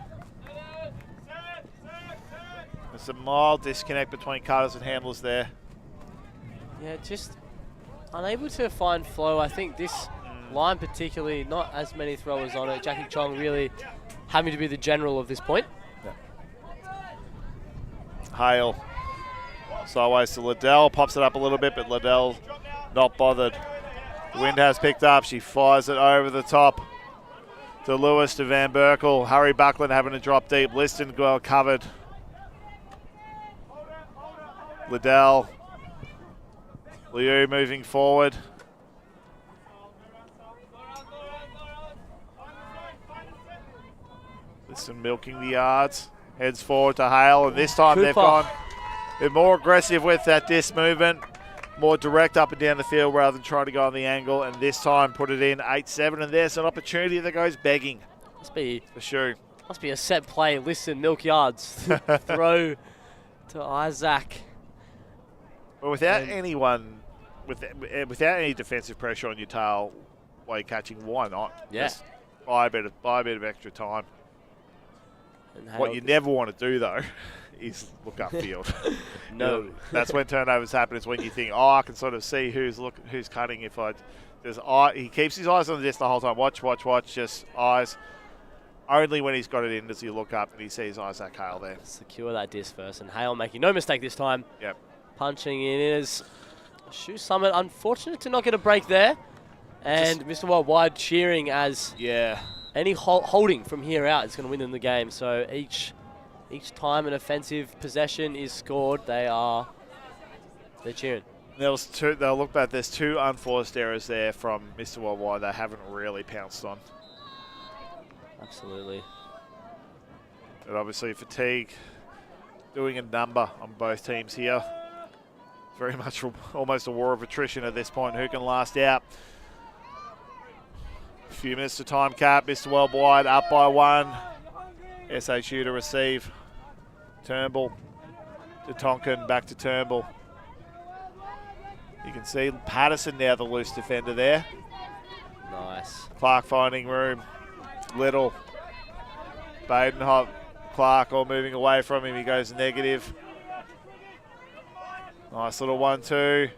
There's a mild disconnect between cutters and handlers there. Yeah, just unable to find flow. I think this line particularly, not as many throwers on it. Jackie Chong really having to be the general of this point. Hale. Sideways to Liddell. Pops it up a little bit, but Liddell not bothered. The wind has picked up. She fires it over the top to Lewis, to Van Berkel. Harry Buckland having to drop deep. Liston well covered. Liddell. Liu moving forward. Liston milking the yards. Heads forward to Hale, and this time they've gone a bit more aggressive with that disc movement. More direct up and down the field rather than trying to go on the angle, and this time put it in 8-7, and there's an opportunity that goes begging. Must be for sure. Must be a set play. Listen, milk yards. Throw to Isaac. But without anyone, without any defensive pressure on your tail while you're catching, why not? Yeah. Just buy a bit of extra time. What you never want to do, though, is look upfield. No. That's when turnovers happen. It's when you think, oh, I can sort of see who's cutting. He keeps his eyes on the disc the whole time. Watch, just eyes. Only when he's got it in does he look up and he sees Isaac Hale there. Secure that disc first, and Hale making no mistake this time. Yep. Punching in is SHU Summit. Unfortunate to not get a break there. And Mr. Worldwide cheering as any holding from here out is going to win in the game. So each time an offensive possession is scored, they're cheering. They'll look back. There's 2 unforced errors there from Mr. Worldwide they haven't really pounced on. Absolutely. But obviously fatigue doing a number on both teams here. Very much almost a war of attrition at this point. Who can last out? A few minutes to time cap. Mr. Worldwide up by 1. SHU to receive. Turnbull to Tonkin, back to Turnbull. You can see Patterson now the loose defender there. Nice. Clark finding room. Little. Badenhop, Clark all moving away from him. He goes negative. Nice little 1-2.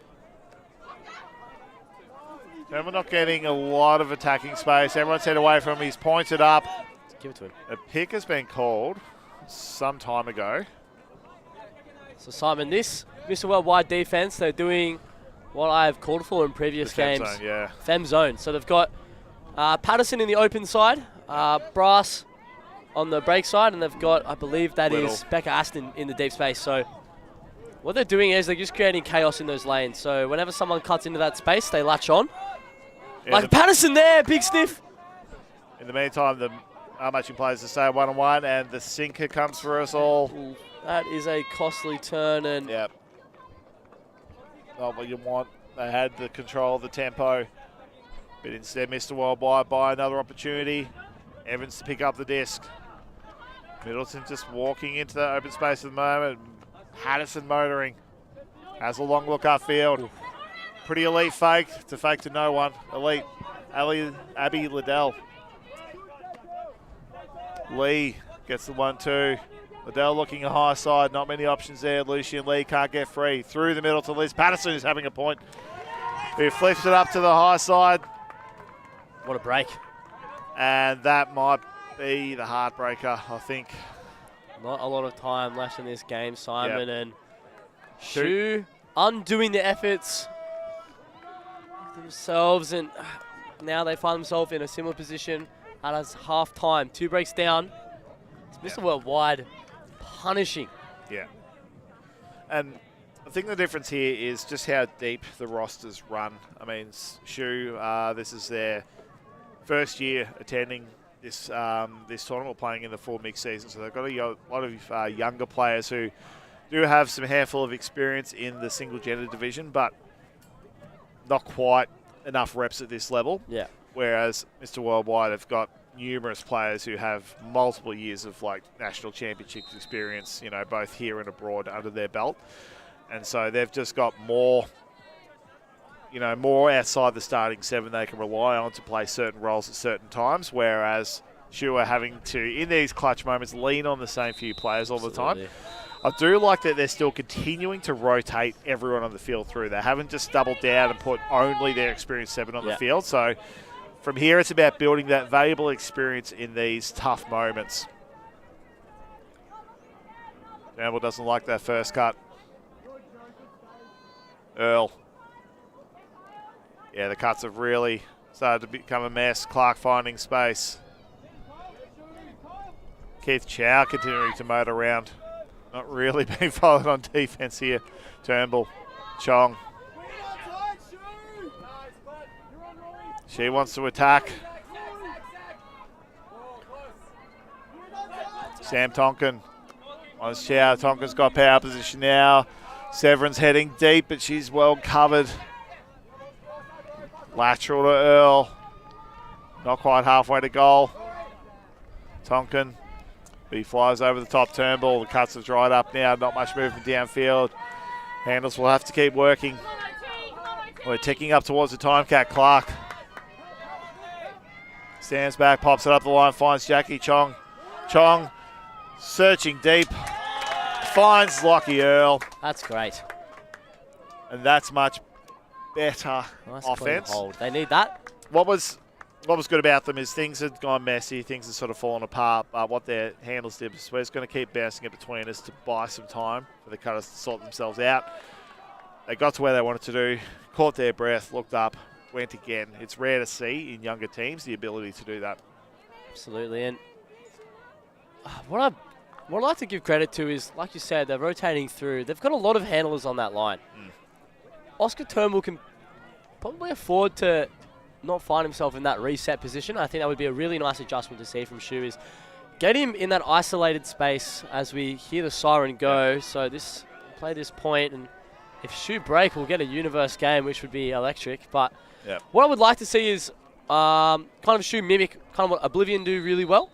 And we're not getting a lot of attacking space. Everyone's head away from him. He's pointed up. Give it to him. A pick has been called some time ago. So Simon, this Mr. Worldwide defense, they're doing what I have called for in previous games. Fem zone, yeah. Fem zone. So they've got Patterson in the open side, Brass on the break side, and they've got, I believe that is Becca Aston in the deep space. So what they're doing is they're just creating chaos in those lanes. So whenever someone cuts into that space, they latch on. Yeah, like Patterson there, big sniff. In the meantime, the Armachi players to stay 1-on-1, and the sinker comes for us all. Ooh, that is a costly turn, and yep. Not what you want. They had the control of the tempo, but instead Mr. Worldwide by another opportunity. Evans to pick up the disc. Middleton just walking into the open space at the moment. Haddison motoring. Has a long look upfield. Pretty elite fake. It's a fake to no one. Elite. Abby Liddell. Lee gets the 1-2. Liddell looking a high side. Not many options there. Lucian Lee can't get free. Through the middle to Liz Patterson, who's having a point. Who flips it up to the high side. What a break. And that might be the heartbreaker, I think. Not a lot of time left in this game, Simon. Yep. And SHU undoing the efforts themselves, and now they find themselves in a similar position as half time. 2 breaks down. It's Mr. Worldwide punishing. Yeah. And I think the difference here is just how deep the rosters run. I mean, SHU, this is their first year attending this this tournament, playing in the full mixed season. So they've got a lot of younger players who do have some handful of experience in the single gender division, but not quite enough reps at this level. Yeah. Whereas Mr. Worldwide have got numerous players who have multiple years of like national championship experience, you know, both here and abroad under their belt. And so they've just got more, you know, more outside the starting 7 they can rely on to play certain roles at certain times, whereas SHU are having to, in these clutch moments, lean on the same few players all the time. I do like that they're still continuing to rotate everyone on the field through. They haven't just doubled down and put only their experienced 7 on the field. So from here, it's about building that valuable experience in these tough moments. Campbell doesn't like that first cut. Earl. Yeah, the cuts have really started to become a mess. Clark finding space. Keith Chow continuing to motor around. Not really being followed on defense here. Turnbull. Chong. She wants to attack. Sam Tonkin. On Chow. Tonkin's got power position now. Severin's heading deep, but she's well covered. Lateral to Earl. Not quite halfway to goal. Tonkin. He flies over the top. Turnbull. The cuts have dried up now. Not much movement downfield. Handles will have to keep working. We're ticking up towards the time cap. Clark. Stands back, pops it up the line, finds Jackie Chong. Chong searching deep. Finds Lockie Earl. That's great. And that's much better Nice offense. Hold. They need that. What was good about them is things had gone messy, things had sort of fallen apart. What their handles did was we're just going to keep bouncing it between us to buy some time for the cutters to sort themselves out. They got to where they wanted to do, caught their breath, looked up, went again. It's rare to see in younger teams the ability to do that. Absolutely. And what I'd like to give credit to is, like you said, they're rotating through. They've got a lot of handlers on that line. Oscar Turnbull can probably afford to not find himself in that reset position. I think that would be a really nice adjustment to see from SHU, is get him in that isolated space as we hear the siren go. So play this point, and if SHU break, we'll get a universe game, which would be electric. But what I would like to see is kind of SHU mimic kind of what Oblivion do really well.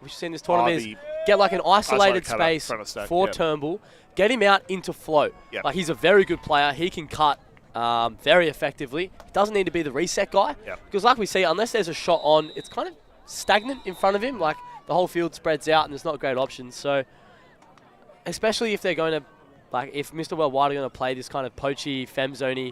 We've seen this tournament is get like an isolated space for Turnbull, get him out into flow. Like, he's a very good player. He can cut very effectively. He doesn't need to be the reset guy. Because like we see, unless there's a shot on, it's kind of stagnant in front of him. Like, the whole field spreads out and there's not great options. So especially if they're going to, like, if Mr. Worldwide are going to play this kind of poachy, femzone-y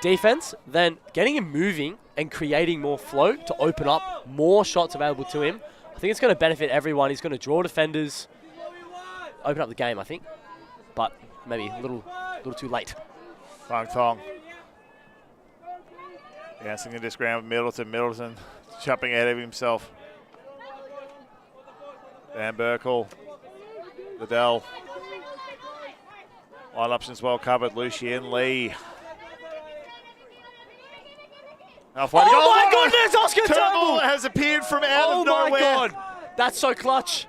defense, then getting him moving and creating more flow to open up more shots available to him, I think it's going to benefit everyone. He's going to draw defenders, open up the game, I think. But maybe a little too late. Fang Thong. Dancing in this ground with Middleton. Middleton jumping ahead of himself. Van Berkel. Liddell. Line options well covered. Lucien Lee. Oh my goodness, Oscar Turnbull has appeared from out of nowhere. Oh my God. That's so clutch.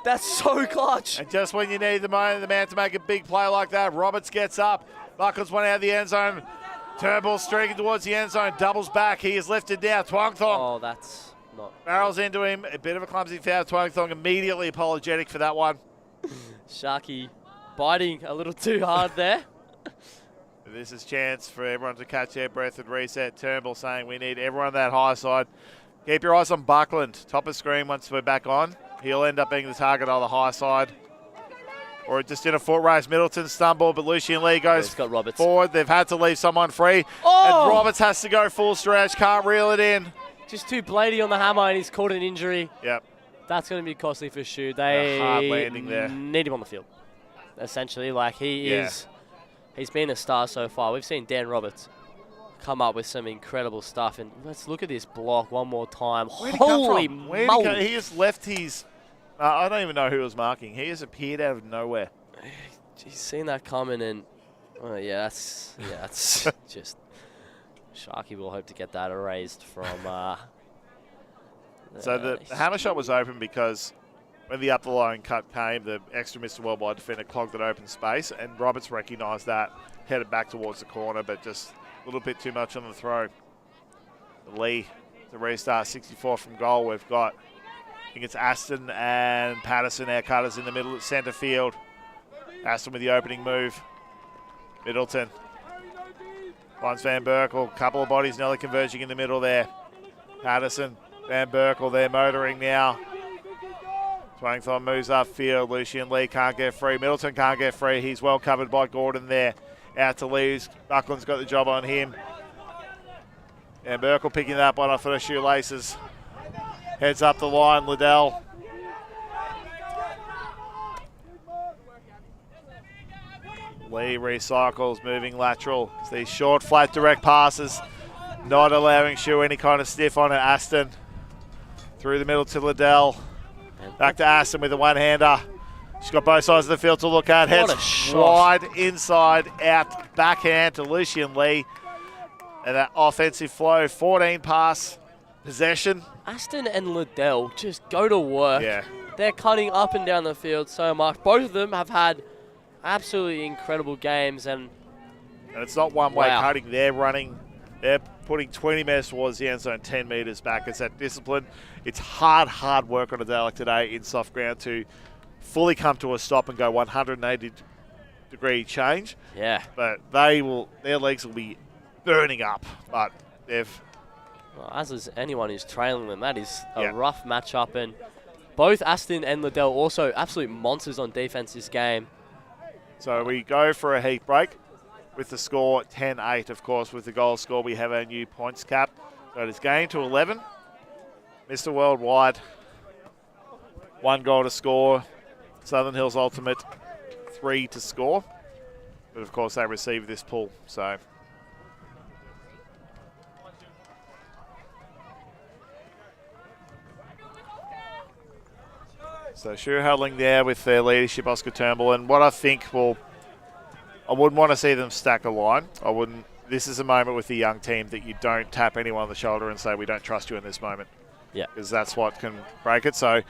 That's so clutch. And just when you need the man to make a big play like that, Roberts gets up. Buckles one out of the end zone. Turnbull streaking towards the end zone. Doubles back. He is lifted down. Twang Thong. Oh, that's not. Barrels into him. A bit of a clumsy foul. Twangthong immediately apologetic for that one. Sharky biting a little too hard there. This is chance for everyone to catch their breath and reset. Turnbull saying we need everyone on that high side. Keep your eyes on Buckland. Top of screen once we're back on. He'll end up being the target on the high side. Or just in a foot race. Middleton stumbled, but Lucian Lee goes forward. They've had to leave someone free. Oh! And Roberts has to go full stretch. Can't reel it in. Just too bladey on the hammer, and he's caught an injury. Yep. That's going to be costly for SHU. They hard landing there. Need him on the field. Essentially, like he's been a star so far. We've seen Dan Roberts come up with some incredible stuff. And let's look at this block one more time. Holy moly. He just left his... I don't even know who was marking. He just appeared out of nowhere. He's seen that coming, and that's just... Sharky will hope to get that erased from... so the hammer shot was open because when the up the line cut came, the extra Mr. Worldwide defender clogged that open space, and Roberts recognised that, headed back towards the corner, but just a little bit too much on the throw. Lee to restart, 64 from goal. We've got, I think it's Aston and Patterson, our cutters in the middle at centre field. Aston with the opening move. Middleton. Finds Van Berkel. Couple of bodies nearly converging in the middle there. Patterson, Van Berkel, they're motoring now. Twangthon moves upfield. Lucian Lee can't get free. Middleton can't get free. He's well covered by Gordon there. Out to Lees. Buckland's got the job on him. And Berkel picking that one off of the shoelaces. Heads up the line, Liddell. Lee recycles, moving lateral. It's these short, flat, direct passes. Not allowing SHU any kind of stiff on it. Aston through the middle to Liddell. Back to Aston with a one-hander. She's got both sides of the field to look at. Heads wide, inside, out, backhand to Lucian Lee. And that offensive flow, 14 pass possession. Aston and Liddell just go to work. Yeah. They're cutting up and down the field so much. Both of them have had absolutely incredible games. And it's not one-way cutting. They're running. They're putting 20 metres towards the end zone, 10 metres back. It's that discipline. It's hard work on a day like today in soft ground to fully come to a stop and go 180-degree change. Yeah. But their legs will be burning up. But they've... Well, as is anyone who's trailing them, that is a rough matchup. And both Aston and Liddell also absolute monsters on defence this game. So we go for a heat break with the score 10-8, of course. With the goal score, we have our new points cap. So it is game to 11. Mr. Worldwide, 1 goal to score. Southern Hills Ultimate, 3 to score. But of course, they receive this pull. So SHU huddling there with their leadership, Oscar Turnbull. And what I think I wouldn't want to see them stack a line. I wouldn't. This is a moment with the young team that you don't tap anyone on the shoulder and say, we don't trust you in this moment. Yeah. Because that's what can break it. So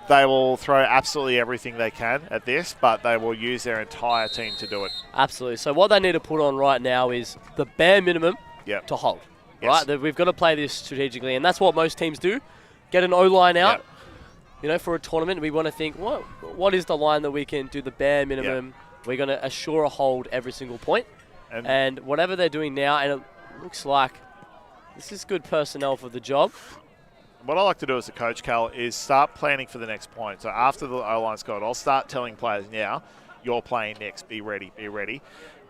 they will throw absolutely everything they can at this, but they will use their entire team to do it. Absolutely. So what they need to put on right now is the bare minimum to hold. Yes. Right? We've got to play this strategically, and that's what most teams do. Get an O-line out. Yep. You know, for a tournament, we want to think, what is the line that we can do the bare minimum? Yep. We're going to assure a hold every single point. And whatever they're doing now, and it looks like this is good personnel for the job. What I like to do as a coach, Cal, is start planning for the next point. So after the O-line's gone, I'll start telling players now, you're playing next, be ready.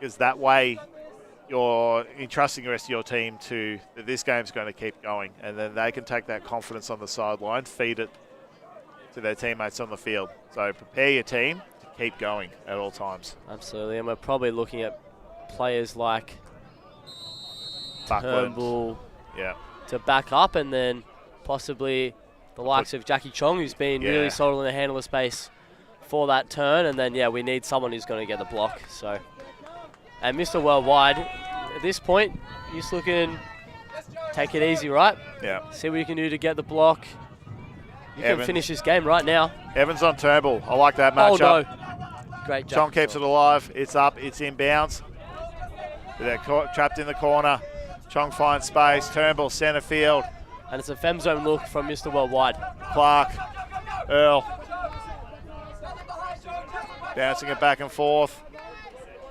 Because that way you're entrusting the rest of your team to that this game's going to keep going. And then they can take that confidence on the sideline, feed it to their teammates on the field. So prepare your team to keep going at all times. Absolutely, and we're probably looking at players like Buckland. Turnbull to back up, and then possibly the likes of Jackie Chong, who's been really solid in the handler space for that turn. And then, we need someone who's going to get the block. So, and Mr. Worldwide, at this point, you're just looking, take it easy, right? Yeah. See what you can do to get the block. You can finish this game right now. Evans on Turnbull. I like that matchup. Oh, no. Great job. Chong keeps it alive. It's up. It's inbounds. They're trapped in the corner. Chong finds space. Turnbull centre field. And it's a fem zone look from Mr. Worldwide. Clark, Earl. Bouncing it back and forth.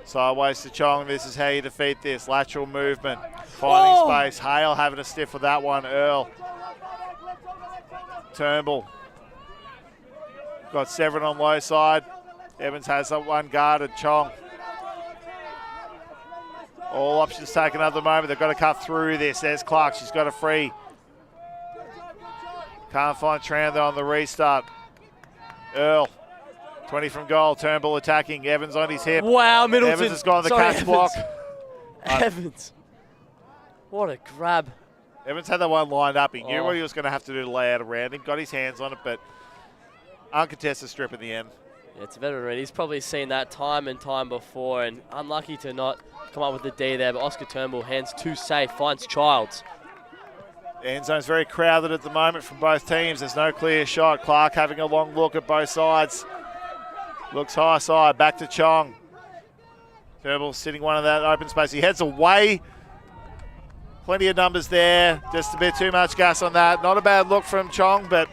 Sideways to Chong. This is how you defeat this. Lateral movement. Finding space. Hale having a stiff with that one. Earl. Turnbull. Got Severin on low side. Evans has that one guarded. Chong. All options taken at the moment. They've got to cut through this. There's Clark. She's got a free. Can't find Tran there on the restart. Earl. 20 from goal. Turnbull attacking. Evans on his hip. Wow, Middleton. Evans has gone the catch block. Evans. What a grab. Evans had that one lined up. He knew what he was going to have to do to lay out around him. Got his hands on it, but uncontested strip in the end. Yeah, it's a veteran. He's probably seen that time and time before, and unlucky to not come up with the D there, but Oscar Turnbull, hands too safe, finds Childs. The end zone's very crowded at the moment from both teams. There's no clear shot. Clark having a long look at both sides. Looks high side, back to Chong. Turnbull sitting one in that open space. He heads away. Plenty of numbers there. Just a bit too much gas on that. Not a bad look from Chong, but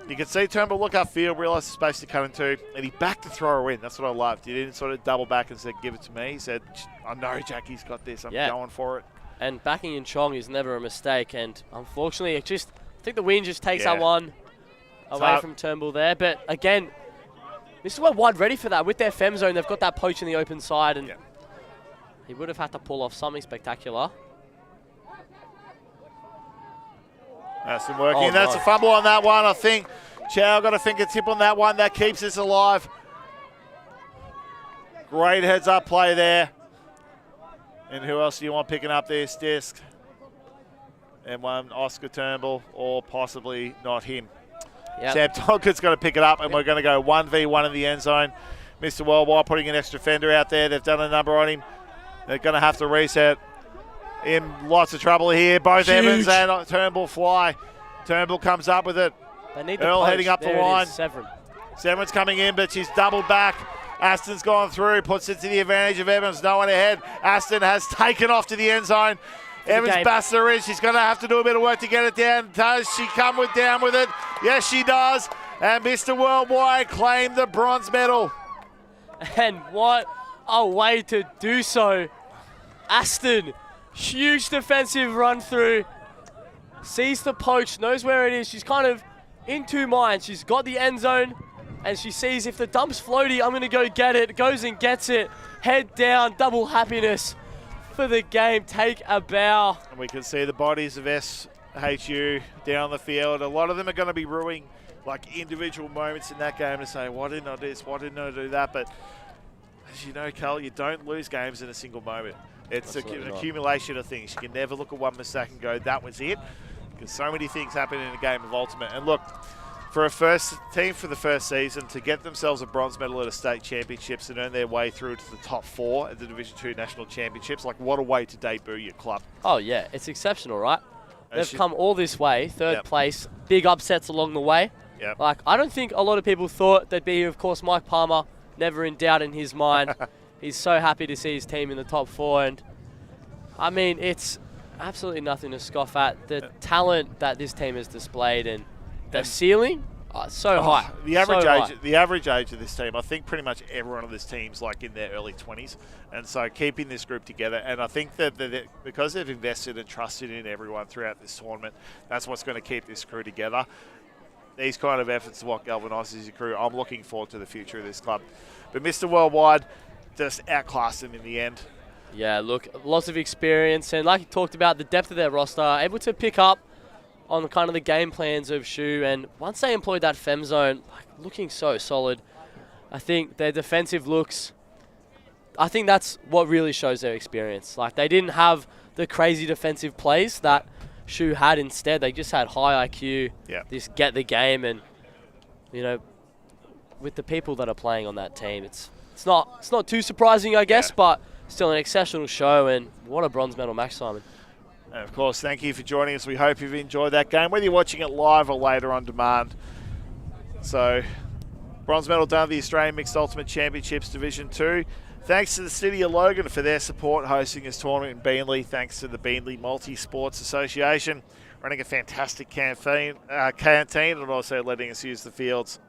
you can see Turnbull look upfield, realise the space to cut into, and he backed the thrower in. That's what I loved. He didn't sort of double back and said, give it to me. He said, I know Jackie's got this. I'm going for it. And backing in Chong is never a mistake, and unfortunately, I think the wind just takes that one away from Turnbull there. But again, this is where wide ready for that. With their fem zone, they've got that poach in the open side, and he would have had to pull off something spectacular. That's been working. That's a fumble on that one. I think Chow got a fingertip on that one. That keeps us alive. Great heads-up play there. And who else do you want picking up this disc? And one, Oscar Turnbull, or possibly not him. Sam Tonkin's going to pick it up, and we're going to go 1v1 in the end zone. Mr. Worldwide putting an extra fender out there. They've done a number on him. They're going to have to reset. In lots of trouble here. Both Evans and Turnbull fly. Turnbull comes up with it. They need the Earl poach. heading up the line. Severin's coming in, but she's doubled back. Aston's gone through, puts it to the advantage of Evans. No one ahead. Aston has taken off to the end zone. Evans basts her in. She's going to have to do a bit of work to get it down. Does she come down with it? Yes, she does. And Mr. Worldwide claimed the bronze medal. And what a way to do so. Aston, huge defensive run through. Sees the poach, knows where it is. She's kind of in two minds. She's got the end zone, and she sees if the dump's floaty, I'm going to go get it. Goes and gets it. Head down, double happiness for the game. Take a bow. And we can see the bodies of SHU down the field. A lot of them are going to be ruining like individual moments in that game to say, why didn't I do this? Why didn't I do that? But as you know, Cal, you don't lose games in a single moment. It's an accumulation of things. You can never look at one mistake and go, that was it. Because so many things happen in a game of Ultimate. And look, for a first team for the first season to get themselves a bronze medal at a state championships and earn their way through to the top 4 at the Division 2 national championships, like what a way to debut your club. Oh yeah, it's exceptional, right? They've come all this way, third place, big upsets along the way. Like, I don't think a lot of people thought there'd be, of course, Mike Palmer, never in doubt in his mind. He's so happy to see his team in the top 4, and I mean, it's absolutely nothing to scoff at. The talent that this team has displayed and the ceiling, so high. The average age of this team, I think pretty much everyone on this team's like in their early 20s, and so keeping this group together. And I think that because they've invested and trusted in everyone throughout this tournament, that's what's going to keep this crew together. These kind of efforts are what galvanises your crew. I'm looking forward to the future of this club. But Mr. Worldwide just outclassed them in the end. Yeah, look, lots of experience, and like you talked about, the depth of their roster, able to pick up on kind of the game plans of SHU, and once they employed that fem zone, like, looking so solid. I think their defensive looks, I think that's what really shows their experience. Like, they didn't have the crazy defensive plays that SHU had. Instead, they just had high IQ, just get the game, and, you know, with the people that are playing on that team, it's not too surprising, I guess, but still an exceptional show, and what a bronze medal match, Simon. And of course, thank you for joining us. We hope you've enjoyed that game, whether you're watching it live or later on demand. So, bronze medal done at the Australian Mixed Ultimate Championships Division 2. Thanks to the City of Logan for their support hosting this tournament in Beenleigh. Thanks to the Beenleigh Multi-Sports Association. running a fantastic canteen and also letting us use the fields.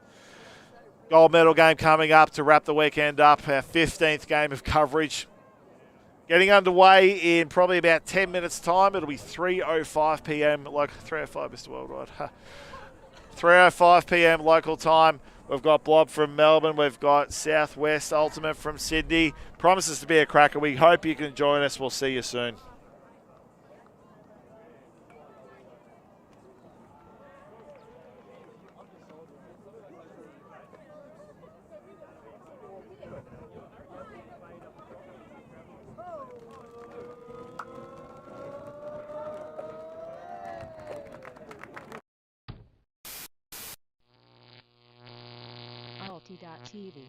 Gold medal game coming up to wrap the weekend up. Our 15th game of coverage. Getting underway in probably about 10 minutes' time. It'll be 3:05 p.m. Like 3:05, Mr. Worldwide. 3:05 p.m. local time. We've got Blob from Melbourne. We've got Southwest Ultimate from Sydney. Promises to be a cracker. We hope you can join us. We'll see you soon. TV.